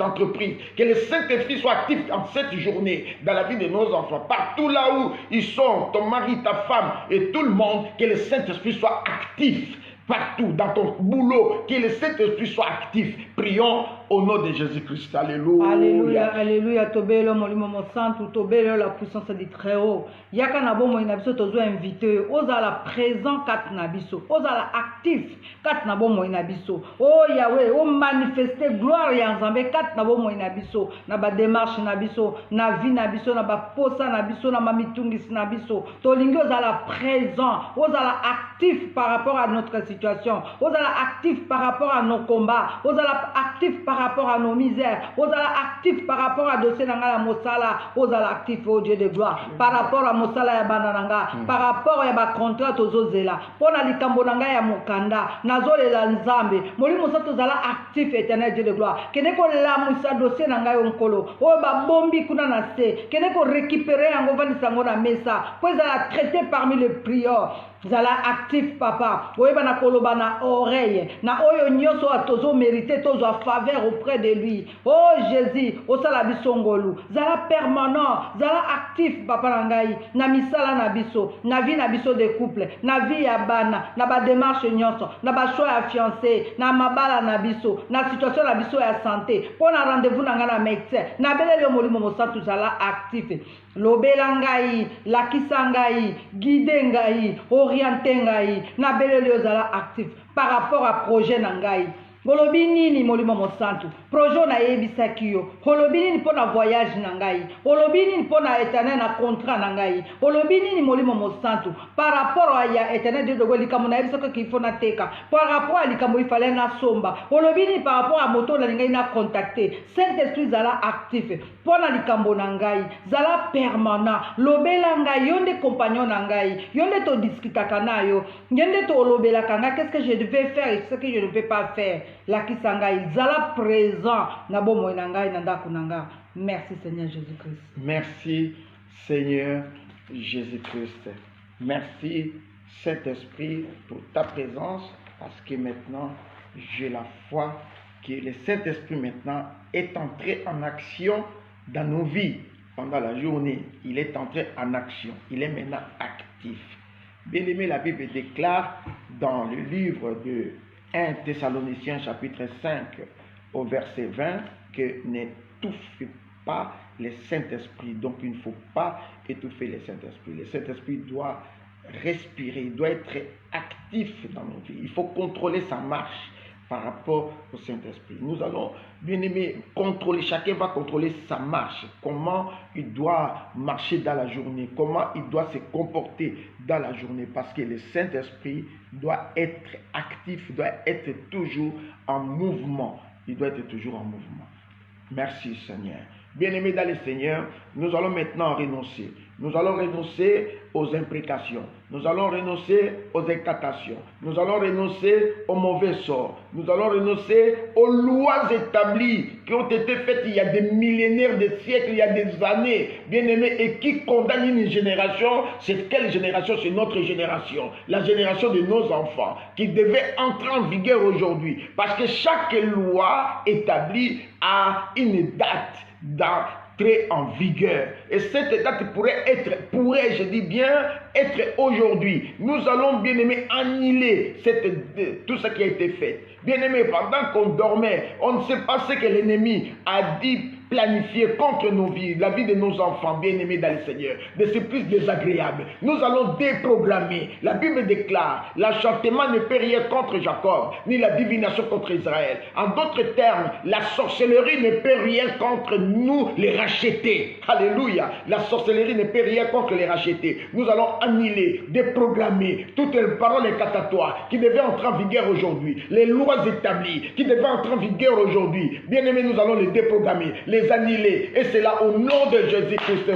entreprises, que le Saint-Esprit soit actif dans cette journée, dans la vie de nos enfants, partout là où ils sont, ton mari, ta femme et tout le monde, que le Saint-Esprit soit actif. Partout, dans ton boulot, que le Saint-Esprit soit actif. Prions au nom de Jésus-Christ. Alléluia. Alléluia, alléluia. Tobelo molimo mo santu, tobelo la puissance du très haut. Yaka na bomo ina biso tozo invité. Ozala présent kat na biso. Ozala actif kat na bomo ina biso. Oh Yahweh, o manifester gloire ya Nzambe kat na bomo ina biso. Na ba démarche na biso, na vie na biso, na ba posa na biso, na mamitungis na biso. Tolingi ozala présent, ozala actif par rapport à notre situation. Ozala actif par rapport à nos combats. Ozala actif par rapport à nos misères. Ozala actif par rapport à dossier nanga la mosala. Ozala actif au Dieu de gloire. Par rapport à mosala ya banananga. Par rapport à ba contrat tozozela. Pona likambo nanga ya mokanda. Nazolela nzambe. Molimo sa tozala actif éternel Dieu de gloire. Kene ko lamusa dossier nanga yo nkolo. O ba bombi kuna na se. Kene ko récupérer yango vanisa ngo na mesa. Po ezala traité parmi les prieurs. Zala actif papa. Oyeba na koloba na oreille. Na oyo nyoso atozo mérité tozo a faveur auprès de lui. Oh Jésus, osala biso ngolu. Zala permanent, zala actif papa nangai. Na misala na biso, na vie na biso de couple, na vie ya bana, na ba démarche nyonso, na ba choix ya fiancé, na mabala na biso, na situation na biso ya santé. Pona rendez-vous nanga na médecin. Na belele molimo mosantu zala actif. Lobela ngai, lakisa ngai, guide ngai, oriente ngai, na belele ozala actif par rapport à projet na ngai. Olobi nini molimo mosantu projet na yebisaki yo olobi nini pona voyage na ngai olobi nini pona éternel na contrat na ngai olobi nini molimo mosantu par rapport à ya éternel de dogo likambo na yebisaki qu'il faut na teka par rapport à likambo il fallait na somba olobi nini par rapport à moto na ngai na contacter Saint-Esprit zala actif pona likambo na ngai zala permanent lobela ngai yonde compagnon na ngai yonde to discutaka na yo yonde to lobela kanga qu'est-ce que je devais faire et ce que je ne vais pas faire. La kisanga zala présent na bomo nanga na ndako nanga. Merci Seigneur Jésus-Christ. Merci Seigneur Jésus-Christ. Merci Saint-Esprit pour ta présence parce que maintenant j'ai la foi que le Saint-Esprit maintenant est entré en action dans nos vies pendant la journée. Il est entré en action. Il est maintenant actif. Bien-aimé, la Bible déclare dans le livre de 1 Thessaloniciens chapitre 5 au verset 20 que n'étouffe pas le Saint-Esprit. Donc il ne faut pas étouffer le Saint-Esprit. Le Saint-Esprit doit respirer, il doit être actif dans nos vies. Il faut contrôler sa marche par rapport au Saint-Esprit. Nous allons, bien aimé, contrôler, chacun va contrôler sa marche, comment il doit marcher dans la journée, comment il doit se comporter dans la journée, parce que le Saint-Esprit doit être actif, doit être toujours en mouvement. Il doit être toujours en mouvement. Merci Seigneur. Bien-aimés dans le Seigneur, nous allons maintenant renoncer. Nous allons renoncer aux imprécations. Nous allons renoncer aux incantations. Nous allons renoncer aux mauvais sorts. Nous allons renoncer aux lois établies qui ont été faites il y a des millénaires, des siècles, il y a des années, bien-aimés, et qui condamnent une génération. C'est quelle génération? C'est notre génération. La génération de nos enfants qui devait entrer en vigueur aujourd'hui. Parce que chaque loi établie a une date d'entrée en vigueur. Et cette date pourrait, je dis bien, être aujourd'hui. Nous allons, bien aimé, annihiler tout ce qui a été fait. Bien aimé, pendant qu'on dormait, on ne sait pas ce que l'ennemi a dit, planifié contre nos vies, la vie de nos enfants, bien aimés dans le Seigneur, de ce plus désagréable. Nous allons déprogrammer. La Bible déclare, l'enchantement ne peut rien contre Jacob, ni la divination contre Israël. En d'autres termes, la sorcellerie ne peut rien contre nous, les rachetés. Alléluia. La sorcellerie ne peut rien contre les rachetés. Nous allons annihiler, déprogrammer toutes les paroles incantatoires qui devaient entrer en vigueur aujourd'hui, les lois établies qui devaient entrer en vigueur aujourd'hui. Bien aimés, nous allons les déprogrammer, les annihiler. Et c'est là au nom de Jésus-Christ.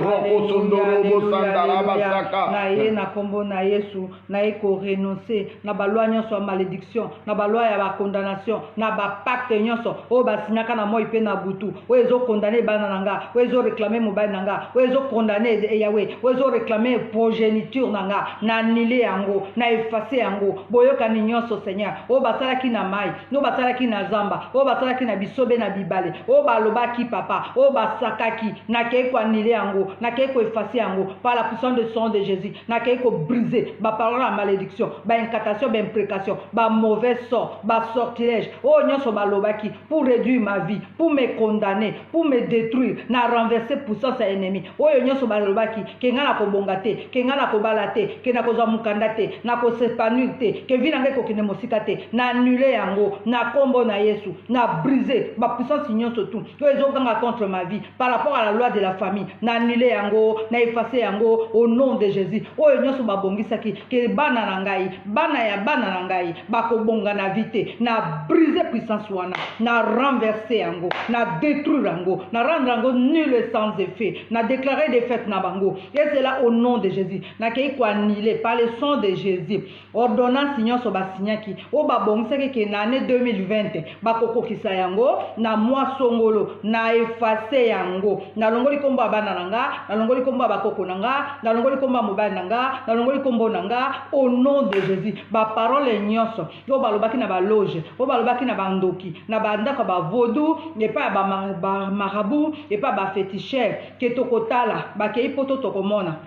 Na kombo na Yesu na eko renoncer na ba loi nyonso malédiction, na ba loi ya ba condamnation, na ba pacte nyonso o ba signaka na moi pe na butu o ezo condamner bana nanga o oyo réclamer mobali nanga, oyo condamner Yahweh, oyo réclamer progéniture nanga, na annulé yango, na effacer yango, boyoka ni nyonso Seigneur, o basalaki na mai, no basalaki na zamba, o basalaki na bisobe na bibale, o balobaki papa, o basakaki, na kei ko annuler yango, na kei ko effacer yango, par la puissance de sang de Jésus, na kei ko briser, ba parole à malédiction, ba incantation, ba imprécation, ba mauvais sort, ba sortilège, o nyonso balobaki, pour réduire ma vie, pour me condamner, pour me détruire, na renverser puissance à ennemi, o nyonso balobaki, ke nga na ko bongate, ke nga na ko balate, ke na ko za mukanda te, na ko s'épanouir te, ke vina ngai ko kine mosika te, na annuler yango, na kombo na Yesu, na briser, ba puissance nyonso tout, o ezokanga contre ma vie, par rapport à la loi de la famille, na annuler yango, na effacer yango, au nom de Jésus, o nyonso babongisaki, ke bana na ngai, bana ya bana na ngai, bako bonga na vite, na briser puissance wana, na renverser yango, na détruire yango, na rendre yango nul et sans effet, na déclarer défaite na bango, et c'est là au nom de Jésus, na kei ko annuler par le sang de Jésus, ordonnance nyonso basinyaki, o babongisaki ke na année 2020, bakokokisa yango, na mois songolo, na effacer yango, na longoli kombo bana nanga, na longoli kombo bakoko nanga, na longoli kombo mobali nanga, na longoli kombo nanga, au nom de Jésus, ba parole nyonso, o balobaki na ba loge, o balobaki na bandoki, na bandaka ba vodou, et pas ba marabout, et pas ba féticheur, ke tokotala, ba kei poto tokomona.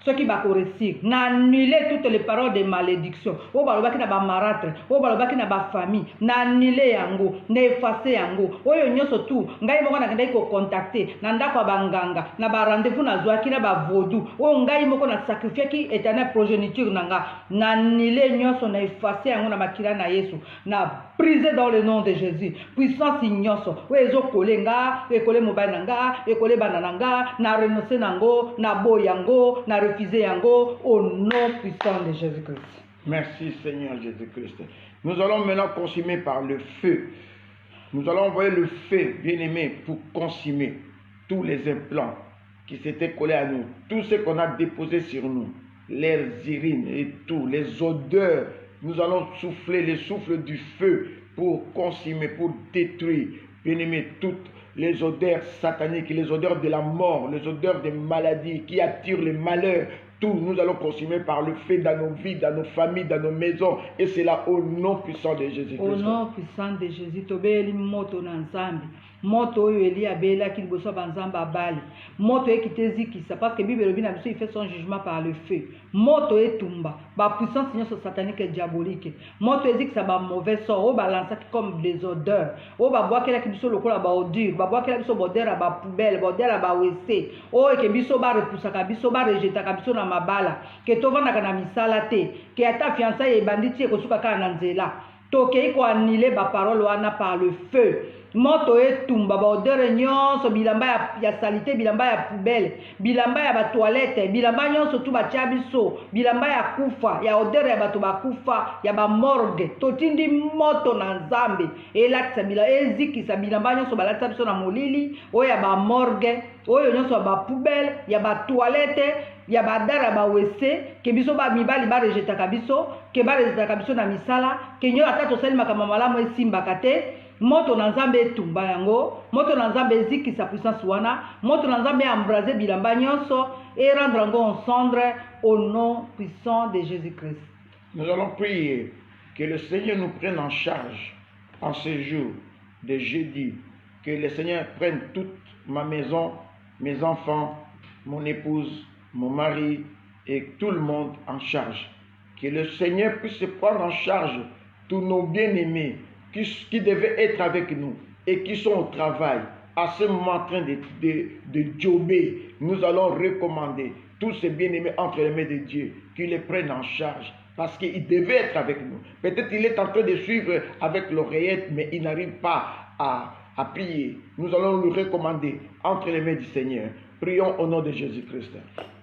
Ceux qui va réussir, n'annuler toutes les paroles de malédiction. O balobaki na ba marâtre, o balobaki na ba famille, n'annuler yango, n'effacer yango. Oyo nyonso tout, ngai moko na ndai ko contacter, na ndako banganga, na ba rendez-vous na zwaki na ba vodou. O ngai moko na sacrifier ki éternel progéniture nanga, n'annuler nyonso na effacer yango na makila na Yesu, na briser dans le nom de Jésus. Puissance nyonso, o ezo kolenga, e kole mobile nanga, e kole bana nanga, na renoncer nango, na boyango, na yango, au nom puissant de Jésus-Christ. Merci Seigneur Jésus-Christ. Nous allons maintenant consumer par le feu. Nous allons envoyer le feu, bien-aimé, pour consumer tous les implants qui s'étaient collés à nous, tout ce qu'on a déposé sur nous, les urines et tout, les odeurs. Nous allons souffler le souffle du feu pour consumer, pour détruire, bien-aimé, toutes les odeurs sataniques, les odeurs de la mort, les odeurs des maladies qui attirent le malheur. Tout, nous allons consumer par le feu dans nos vies, dans nos familles, dans nos maisons. Et c'est là au nom puissant de Jésus-Christ. Au nom puissant de Jésus, tobeli moto na nzambe. Moto oyo eli abela ki liboso banzamba abali. Moto ekitezikisa parce que Bible lobi na biso il fait son jugement par le feu. Moto etumba, ba puissance nyonso satanique et diabolique. Moto ezikisa ba mauvais sort, o balança comme des odeurs. O ba boakela ki biso lokola ba odeur, ba boakela biso bodera ba poubelle, bodera ba WC. O ke biso ba repoussaka biso ba rejetaka biso na mabala, ke tovandaka na misala te, ke ata fiançailles ebanditi ekosuka kaka na nzela. Tokei ko annuler ba parole wana par le feu. Moto etumba ba odeur nyonso, bilamba ya salité, bilamba ya poubelle, bilamba ya ba toilette, bilamba nyonso tu ba biso, bilamba ya kufa, ya odeur ya bato ba kufa, ya ba morgue. Totindi moto na nzambe, elakisa bila ezikisa bilamba nyonso balatisa biso na molili, oyo ya ba morgue, oyo nyonso ba poubelle, ya ba toilette, ya badara ba WC, ke biso ba mibali ba rejetaka biso, ke ba rejetaka biso na misala, ke nyo ata tosali makambo malamu esimbaka te. Moto na nzambe etumba yango, moto na nzambe ezikisa puissance wana, moto na nzambe embraser bilamba nyonso et rendre yango en cendre au nom puissant de Jésus-Christ. Nous allons prier que le Seigneur nous prenne en charge en ce jour de jeudi, que le Seigneur prenne toute ma maison, mes enfants, mon épouse, mon mari et tout le monde en charge. Que le Seigneur puisse prendre en charge tous nos bien-aimés qui devaient être avec nous et qui sont au travail, à ce moment en train de jobber. Nous allons recommander tous ces bien-aimés entre les mains de Dieu, qu'ils les prennent en charge, parce qu'ils devaient être avec nous. Peut-être qu'il est en train de suivre avec l'oreillette, mais il n'arrive pas à prier. Nous allons le recommander entre les mains du Seigneur. Prions au nom de Jésus-Christ.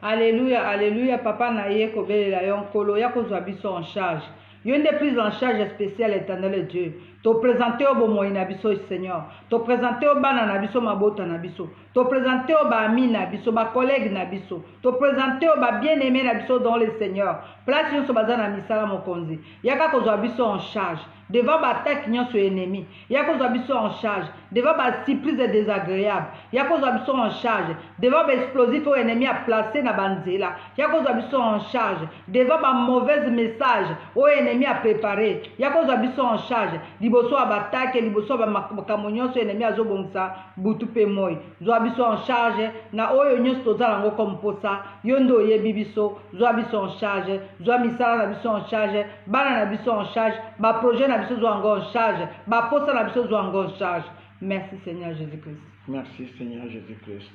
Alléluia, alléluia, papa naye kobelela yonkolo ya kozwa biso en charge. Il y a une prise en charge spéciale, éternel Dieu. To présenter au bomoi na biso Seigneur. To présenter au bana na biso mabota na biso. To présenter au ba ami na biso, ba collègue na biso. To présenter au ba bien-aimé na biso dans le Seigneur. Place nyonso baza na misala mokonzi. Yaka kozwa biso en charge. Devant l'attaque nyonso ennemi. Yaka kozwa biso en charge. Devant ba surprise désagréable. Yaka kozwa biso en charge. Devant ba explosif au ennemi a placé na banzela. Yaka kozwa biso en charge. Devant ba mauvais message au ennemi a préparé. Yaka kozwa biso en charge. Liboso a batake, liboso ba makambo nyonso ennemi azobongisa butu pe moi. Zwa biso en charge na oyo nyonso tozala ngo comme posa. Yondo yebi biso, zwa biso en charge. Zwa misala na biso en charge. Bana na biso en charge. Ba projet na biso zwa ngo en charge. Ba posa na biso zwa ngo en charge. Merci Seigneur Jésus-Christ. Merci Seigneur Jésus-Christ.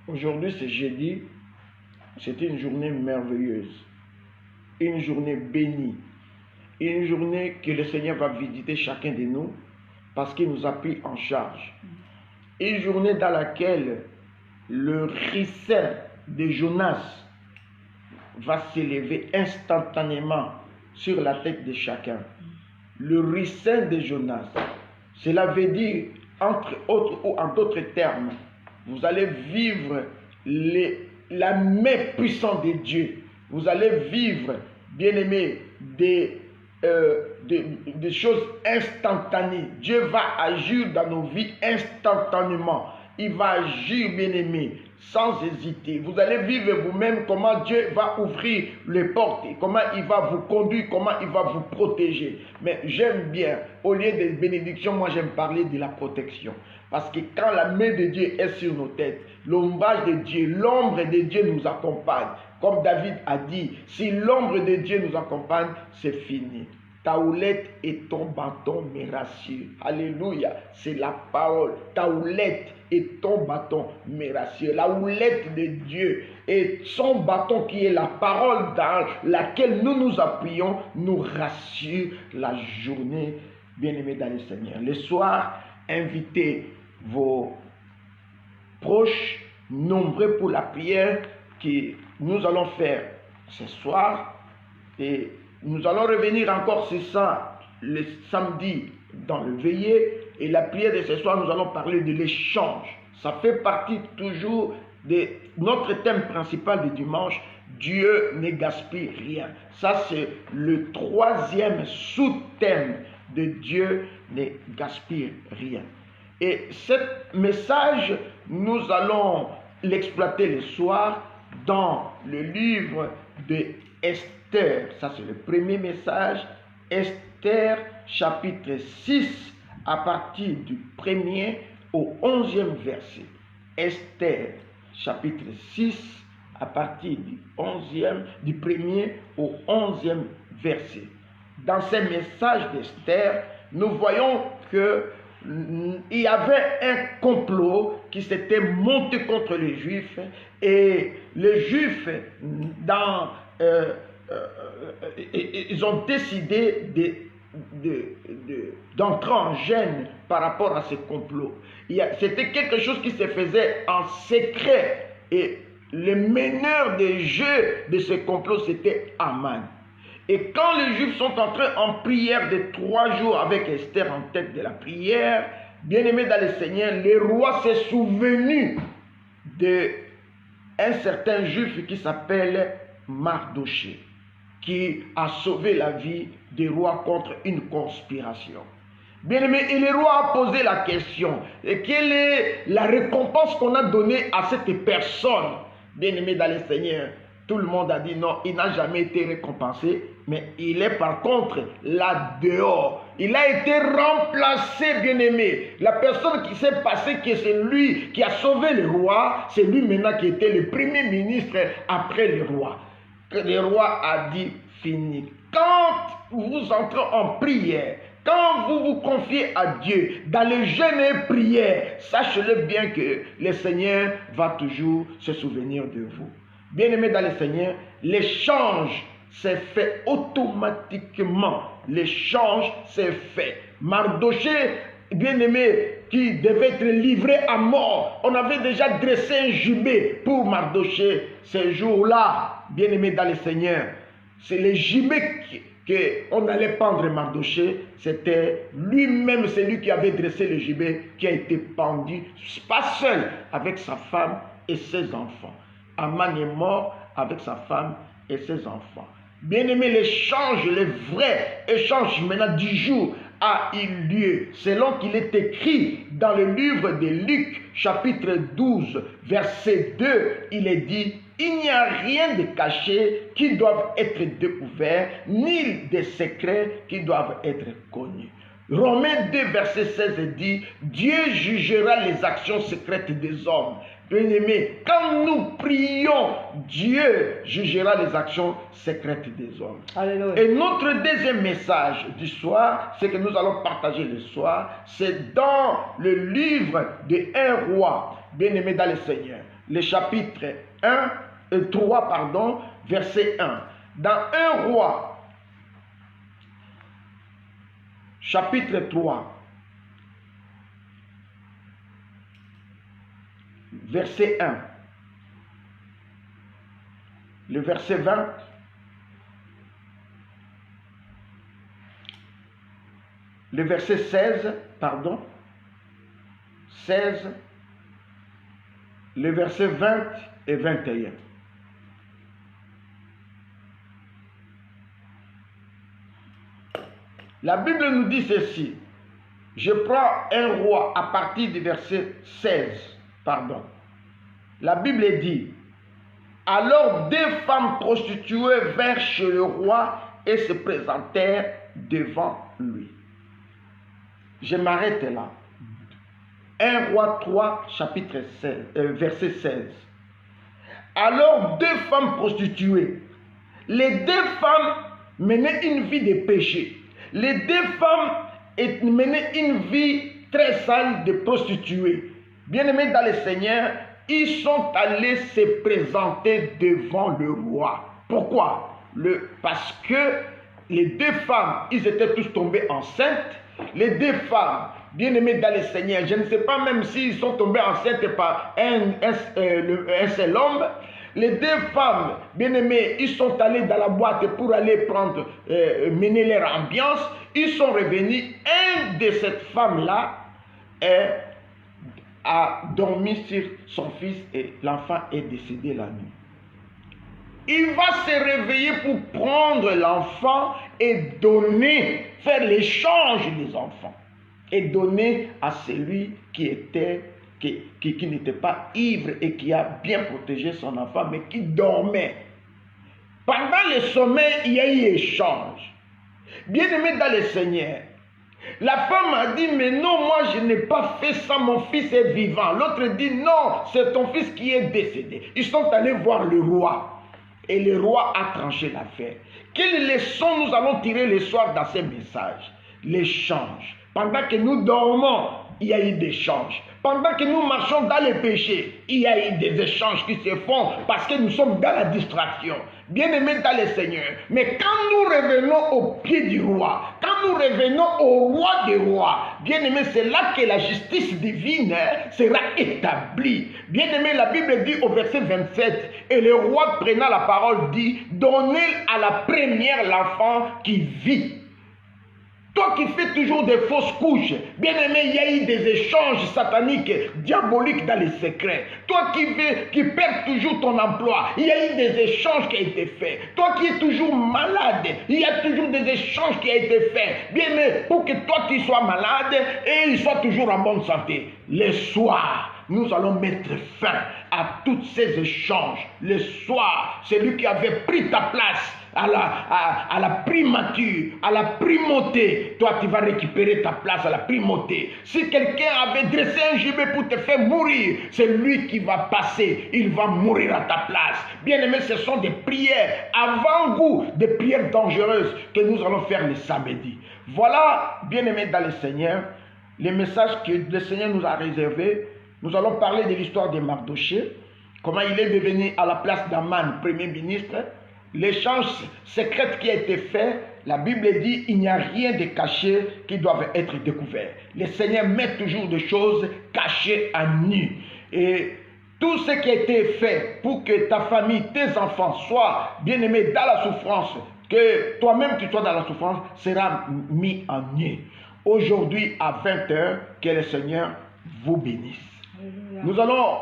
Aujourd'hui c'est jeudi. C'était une journée merveilleuse. Une journée bénie. Une journée que le Seigneur va visiter chacun de nous parce qu'il nous a pris en charge. Une journée dans laquelle le ruisselle de Jonas va s'élever instantanément sur la tête de chacun. Le ruisselle de Jonas, cela veut dire, entre autres ou en d'autres termes, vous allez vivre la main puissante de Dieu. Vous allez vivre, bien-aimés, des choses instantanées. Dieu va agir dans nos vies instantanément. Il va agir, bien-aimé, sans hésiter. Vous allez vivre vous-même comment Dieu va ouvrir les portes, comment il va vous conduire, comment il va vous protéger. Mais j'aime bien, au lieu de bénédiction, moi j'aime parler de la protection. Parce que quand la main de Dieu est sur nos têtes, l'ombrage de Dieu, l'ombre de Dieu nous accompagne. Comme David a dit, si l'ombre de Dieu nous accompagne, c'est fini. Ta houlette et ton bâton me rassurent. Alléluia, c'est la parole. Ta houlette et ton bâton me rassurent. La houlette de Dieu et son bâton qui est la parole dans laquelle nous nous appuyons nous rassure la journée, bien-aimés dans le Seigneur. Le soir, invitez vos proches nombreux pour la prière que nous allons faire ce soir. Et nous allons revenir encore sur ça le samedi dans le veillée. Et la prière de ce soir, nous allons parler de l'échange. Ça fait partie toujours de notre thème principal du dimanche. Dieu ne gaspille rien. Ça, c'est le troisième sous-thème de Dieu ne gaspille rien. Et ce message, nous allons l'exploiter le soir dans le livre de Esther. Ça, c'est le premier message. Esther, chapitre 6, à partir du 1er au 11e verset. Esther, chapitre 6, à partir du 1er au 11e verset. Dans ce message d'Esther, nous voyons qu'il y avait un complot qui s'était monté contre les Juifs, et les Juifs, ils ont décidé d'entrer en gêne par rapport à ce complot. C'était quelque chose qui se faisait en secret, et le meneur des jeux de ce complot, c'était Aman. Et quand les Juifs sont entrés en prière de 3 jours avec Esther en tête de la prière, bien-aimés dans le Seigneur, le roi s'est souvenu d'un certain Juif qui s'appelle Mardoché, qui a sauvé la vie des rois contre une conspiration. Bien-aimés, et le roi a posé la question, et quelle est la récompense qu'on a donnée à cette personne? Bien-aimés dans le Seigneur, tout le monde a dit non, il n'a jamais été récompensé, mais il est par contre là dehors. Il a été remplacé, bien-aimé. La personne qui s'est passée, que c'est lui qui a sauvé le roi, c'est lui maintenant qui était le premier ministre après le roi. Le roi a dit fini. Quand vous entrez en prière, quand vous vous confiez à Dieu dans le jeûne et prière, sachez-le bien que le Seigneur va toujours se souvenir de vous. Bien-aimés dans le Seigneur, l'échange s'est fait automatiquement. L'échange s'est fait. Mardoché, bien-aimé, qui devait être livré à mort, on avait déjà dressé un gibet pour Mardoché. Ce jour-là, bien-aimé dans le Seigneur, c'est le gibet que qu'on allait pendre Mardochée, c'était lui-même, celui qui avait dressé le gibet, qui a été pendu, pas seul, avec sa femme et ses enfants. Aman est mort avec sa femme et ses enfants. Bien-aimé, l'échange, le vrai échange maintenant du jour a eu lieu, selon qu'il est écrit dans le livre de Luc, chapitre 12, verset 2, il est dit, il n'y a rien de caché qui doive être découvert, ni de secrets qui doivent être connus. Romains 2, verset 16 dit, Dieu jugera les actions secrètes des hommes. Bien-aimés, quand nous prions, Dieu jugera les actions secrètes des hommes. Alléluia. Et notre deuxième message du soir, c'est que nous allons partager le soir, c'est dans le livre de 1 roi, bien-aimé dans le Seigneur, le chapitre 3, verset 1. Dans 1 roi, chapitre 3, verset 1, le verset 20, le verset 16, le verset 20 et 21. La Bible nous dit ceci. Je prends 1 roi à partir du verset 16. La Bible dit, alors 2 femmes prostituées vinrent chez le roi et se présentèrent devant lui. Je m'arrête là. 1 roi 3, chapitre 16, verset 16. Alors 2 femmes prostituées. Les 2 femmes menaient une vie de péché. Les 2 femmes menaient une vie très sale de prostituées. Bien-aimés dans le Seigneur, ils sont allés se présenter devant le roi. Pourquoi? Parce que les 2 femmes, ils étaient tous tombés enceintes. Les 2 femmes, bien-aimés dans le Seigneur, je ne sais pas même s'ils sont tombés enceintes par un seul homme. Les 2 femmes, bien-aimés, ils sont allés dans la boîte pour aller mener leur ambiance. Ils sont revenus. Un de cette femme-là a dormi sur son fils et l'enfant est décédé la nuit. Il va se réveiller pour prendre l'enfant et faire l'échange des enfants. Et donner à celui qui n'était pas ivre et qui a bien protégé son enfant, mais qui dormait. Pendant le sommeil, il y a eu échange. Bien-aimé dans le Seigneur, la femme a dit, mais non, moi je n'ai pas fait ça, mon fils est vivant. L'autre dit, non, c'est ton fils qui est décédé. Ils sont allés voir le roi. Et le roi a tranché l'affaire. Quelle leçon nous allons tirer le soir dans ces messages? L'échange. Pendant que nous dormons, il y a eu des échanges. Pendant que nous marchons dans le péché, il y a eu des échanges qui se font parce que nous sommes dans la distraction. Bien-aimés dans le Seigneur. Mais quand nous revenons au pied du roi, quand nous revenons au roi des rois, bien-aimés, c'est là que la justice divine sera établie. Bien-aimés, la Bible dit au verset 27, et le roi prenant la parole dit, donnez à la première l'enfant qui vit. Toi qui fais toujours des fausses couches, bien-aimé, il y a eu des échanges sataniques, diaboliques dans les secrets. Toi qui perds toujours ton emploi, il y a eu des échanges qui ont été faits. Toi qui es toujours malade, il y a toujours des échanges qui ont été faits. Bien-aimé, pour que toi tu sois malade et il soit toujours en bonne santé. Le soir, nous allons mettre fin à tous ces échanges. Le soir, celui qui avait pris ta place, à la primature, à la primauté, toi tu vas récupérer ta place à la primauté. Si quelqu'un avait dressé un gibet pour te faire mourir, c'est lui qui va passer, il va mourir à ta place. Bien aimé, ce sont des prières avant-goût, des prières dangereuses que nous allons faire le samedi. Voilà, bien aimé dans le Seigneur, les messages que le Seigneur nous a réservés. Nous allons parler de l'histoire de Mardochée, comment il est devenu à la place d'Aman, premier ministre. L'échange secret qui a été fait, la Bible dit il n'y a rien de caché qui doit être découvert. Le Seigneur met toujours des choses cachées à nu. Et tout ce qui a été fait pour que ta famille, tes enfants soient bien-aimés dans la souffrance, que toi-même tu sois dans la souffrance sera mis en nu. Aujourd'hui à 20h, que le Seigneur vous bénisse. Nous allons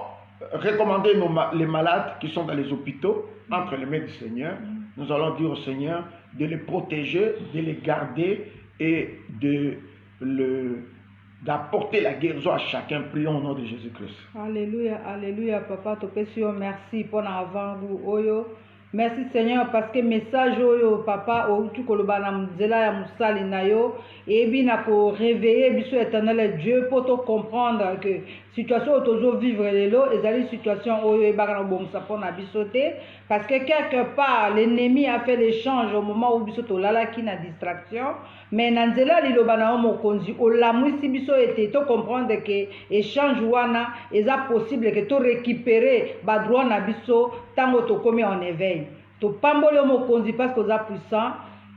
recommander les malades qui sont dans les hôpitaux entre les mains du Seigneur. Nous allons dire au Seigneur de les protéger, de les garder et d'apporter la guérison à chacun. Prions au nom de Jésus-Christ. Alléluia, alléluia, papa, merci pour avant vous. Merci Seigneur parce que message oyo papa outu koloba na mzela ya musali na yo et bien ko réveiller biso éternel Dieu pour te comprendre que situation otozo vivre lelo ezali situation oyo ebaka na bomsa pona biso te parce que quelque part l'ennemi a fait l'échange au moment où biso to lala ki na distraction mais na nzela liloba na mokonzi olamwisi biso ete to comprendre que échange wana eza possible que to récupérer ba droit na biso tango to komi en éveil. To pambolo mokonzi parce que oza puissant,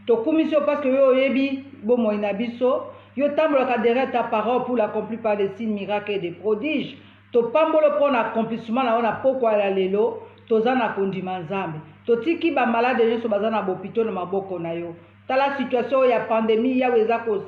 to commission parce que yo yebi bo moina biso, yo tambola ka derrière ta parole pour l'accomplir par des signes, miracles et des prodiges. To pambolo pour l'accomplissement na ona pokwa la lelo, to za na kondima nzambe. To tiki ba malade nyoso baza na bopito na maboko na yo. Tala situation ya pandémie ya weza ko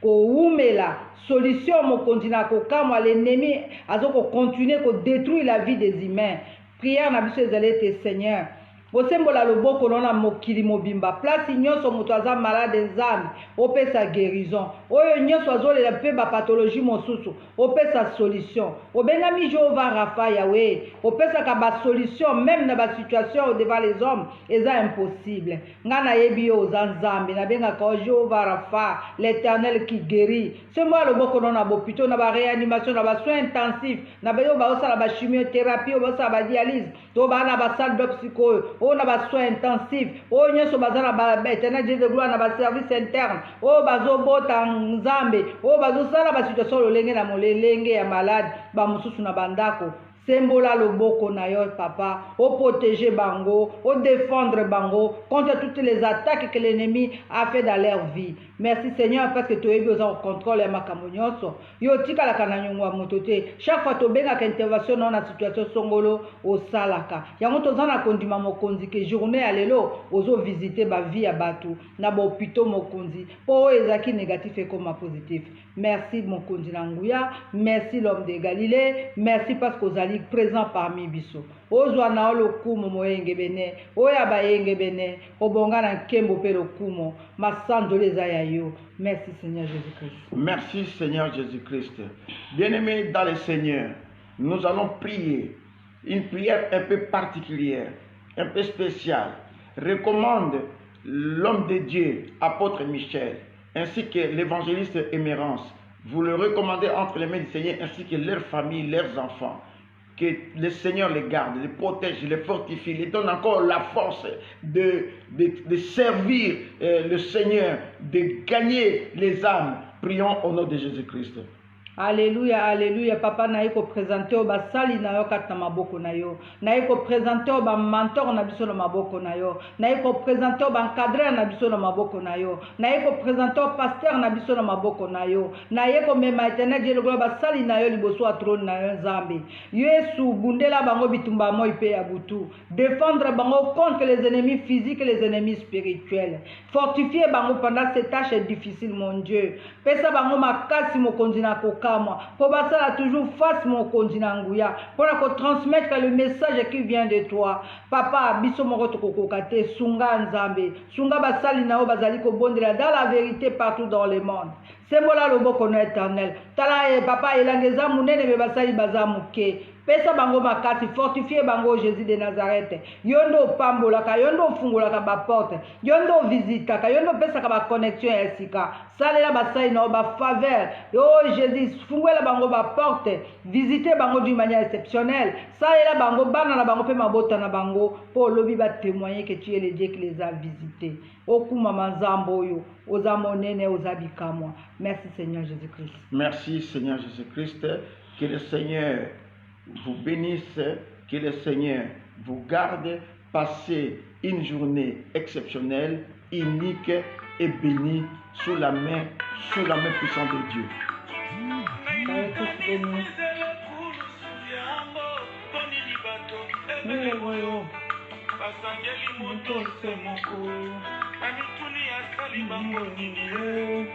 umela solution mokonzi na ko kamwa l'ennemi azo ko continuer ko détruire la vie des humains. Prière na biso ezalete Seigneur. Bosembola loboko nona mokili mobimba place nyonso moto aza malade nzambe opesa guérison oyo nyonso azolela pe ba pathologie mosusu opesa solution obengami Jehova Rafa Yahweh opesa ka ba solution même na ba situation devant les hommes eza impossible ngana yebi yo za nzambe na benga ka Jehova Rafa l'Éternel qui guérit sembola loboko nona bopito na ba réanimation na ba soins intensifs na ba yo ba osala ba chimiothérapie ba osala ba dialyse to ba na ba salle de psycho on a ba soins intensifs o nyoso bazana ba éternel Dieu de gloire na ba service interne o bazo bota nzambe o bazo sala ba situation lolenge na molelenge ya malade ba mususu na bandako sembola loboko na yo papa o protéger bango o défendre bango contre toutes les attaques que l'ennemi a fait dans leur vie. Merci Seigneur parce que tu es besoin de contrôle ya makambo nyonso yo tika la kana nyongwa motote chaque fois to benga ka intervention dans la situation songolo o salaka yango to zana kondima mokonzi que journée ya lelo ozo visiter ba vie ya batu na ba hôpitaux mokonzi po ezaki négatif et comme positif. Merci mokonzi na nguya, merci l'homme de Galilée, merci parce que ozali présent parmi biso ozwa na lo kumo moyenge bene oya ba yenge bene obonga na kembo pe lo kumo masando les ayayo. Merci Seigneur Jésus-Christ. Merci Seigneur Jésus-Christ. Bien-aimés dans le Seigneur, nous allons prier une prière un peu particulière, un peu spéciale. Recommande l'homme de Dieu, apôtre Michel, ainsi que l'évangéliste Émérance. Vous le recommandez entre les mains du Seigneur ainsi que leurs familles, leurs enfants. Que le Seigneur les garde, les protège, les fortifie, les donne encore la force de servir le Seigneur, de gagner les âmes. Prions au nom de Jésus-Christ. Alléluia, alléluia. Papa na yeko présenter au basali na yo kata maboko na yo. Na yeko présenter au ba mentor na biso na maboko na yo. Na yeko présenter au ba encadreur na biso na maboko na yo. Na yeko présenter au pasteur na biso na maboko na yo. Na yeko mema éternel Dieu le gloire basali na yo liboso a trône na yo nzambe. Yesu bundela bango bitumba moi pe ya butu. Défendre bango contre les ennemis physiques et les ennemis spirituels. Fortifier bango pendant ces tâches difficiles mon Dieu. Pesa bango makasi mokonzi na pour basala toujours face mon continent nguya pour transmettre le message qui vient de toi papa biso moko tokokokate sunga nzambe sunga basali nao bazali ko bondela dans la vérité partout dans le monde sembola loboko no éternel tala papa elangeza munene be basali bazamuke pesa bango makasi fortifier bango Jésus de Nazareth yondo pambolaka yondo fungolaka ba porte yondo visitaka yondo pesa ka ba connexion ya sika salela basai na ba faveur oh Jésus fungola bango ba porte visiter bango d'une manière exceptionnelle salela bango bana na bango pe mabota na bango pour lobi ba témoigner que tu es le Dieu qui les a visités okuma manzambo yo ozamonene ozabikamwa. Merci Seigneur Jésus-Christ. Merci Seigneur Jésus-Christ. Que le Seigneur vous bénisse, que le Seigneur vous garde. Passez une journée exceptionnelle, unique et bénie sous la main puissante de Dieu. Amituni asali bango nini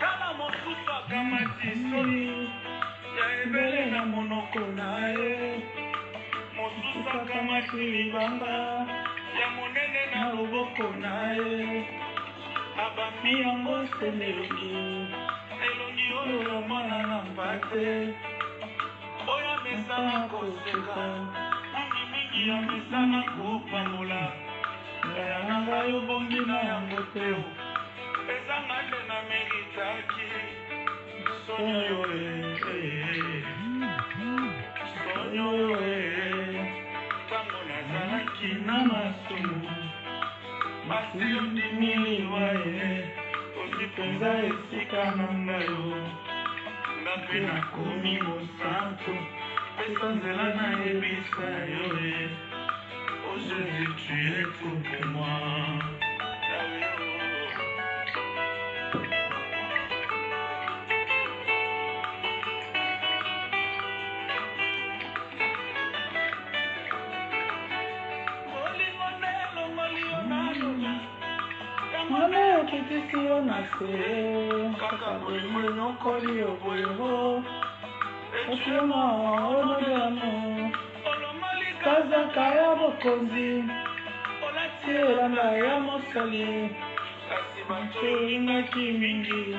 Tala mosusu akamati soni Ya ebele na monoko na ye Mosusu akamati libanga Ya monene na loboko na ye Abami yango senelongi Elongi oyo ya mwana na mpate Oya mesana koseka Mingi ya mesana kopamola Ngaya nanga yo bongi na yango teo Ezanga nde na meritaki Sonyo yo Sonyo yo Tango nazalaki na masumu Masi yo ndimiliwa Ozi penza esika nanga yo Ngape na komi mosantu Pesa nzela na ebisa yo Oh Jésus, tu es tout pour moi. Mwana okitisi yo na se kaka bolingo nyokoli yo bolingo okioma onodamo kazaka ya bokonzi olati elamba ya mosali kasi bato olingaki mingi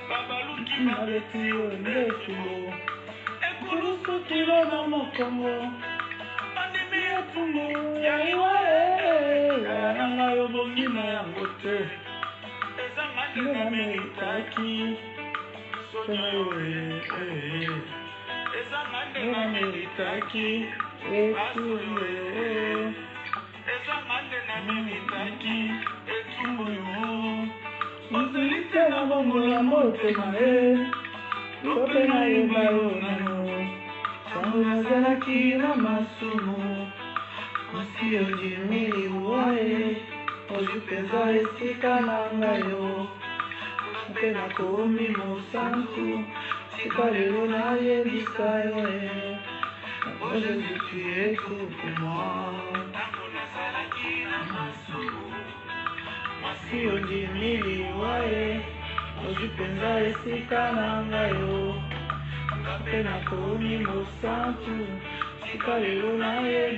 babaluki baleti yo nde etumbu ekulusu na mokongo andimi ya tumbu ya iwa yananga yo bongi na yango te ezanga nde na meritaki sonya yo ezanga nde na meritaki etuyo ezanga nde na meritaki etumbu yo ozeli te na bongola motema tope na yeba yo nano sango nazalaki na masumu Masi yo ndimiliwa Ozi penza esika nanga yo Mpe nakomi mosantu Sika lelo na yebisa yo Oh Jésus, tu es tout pour moi Tango nazalaki na masumu Masi yo ndimiliwa Ozi penza esika nanga yo Mpe nakomi mosantu Sika lelo na yebisa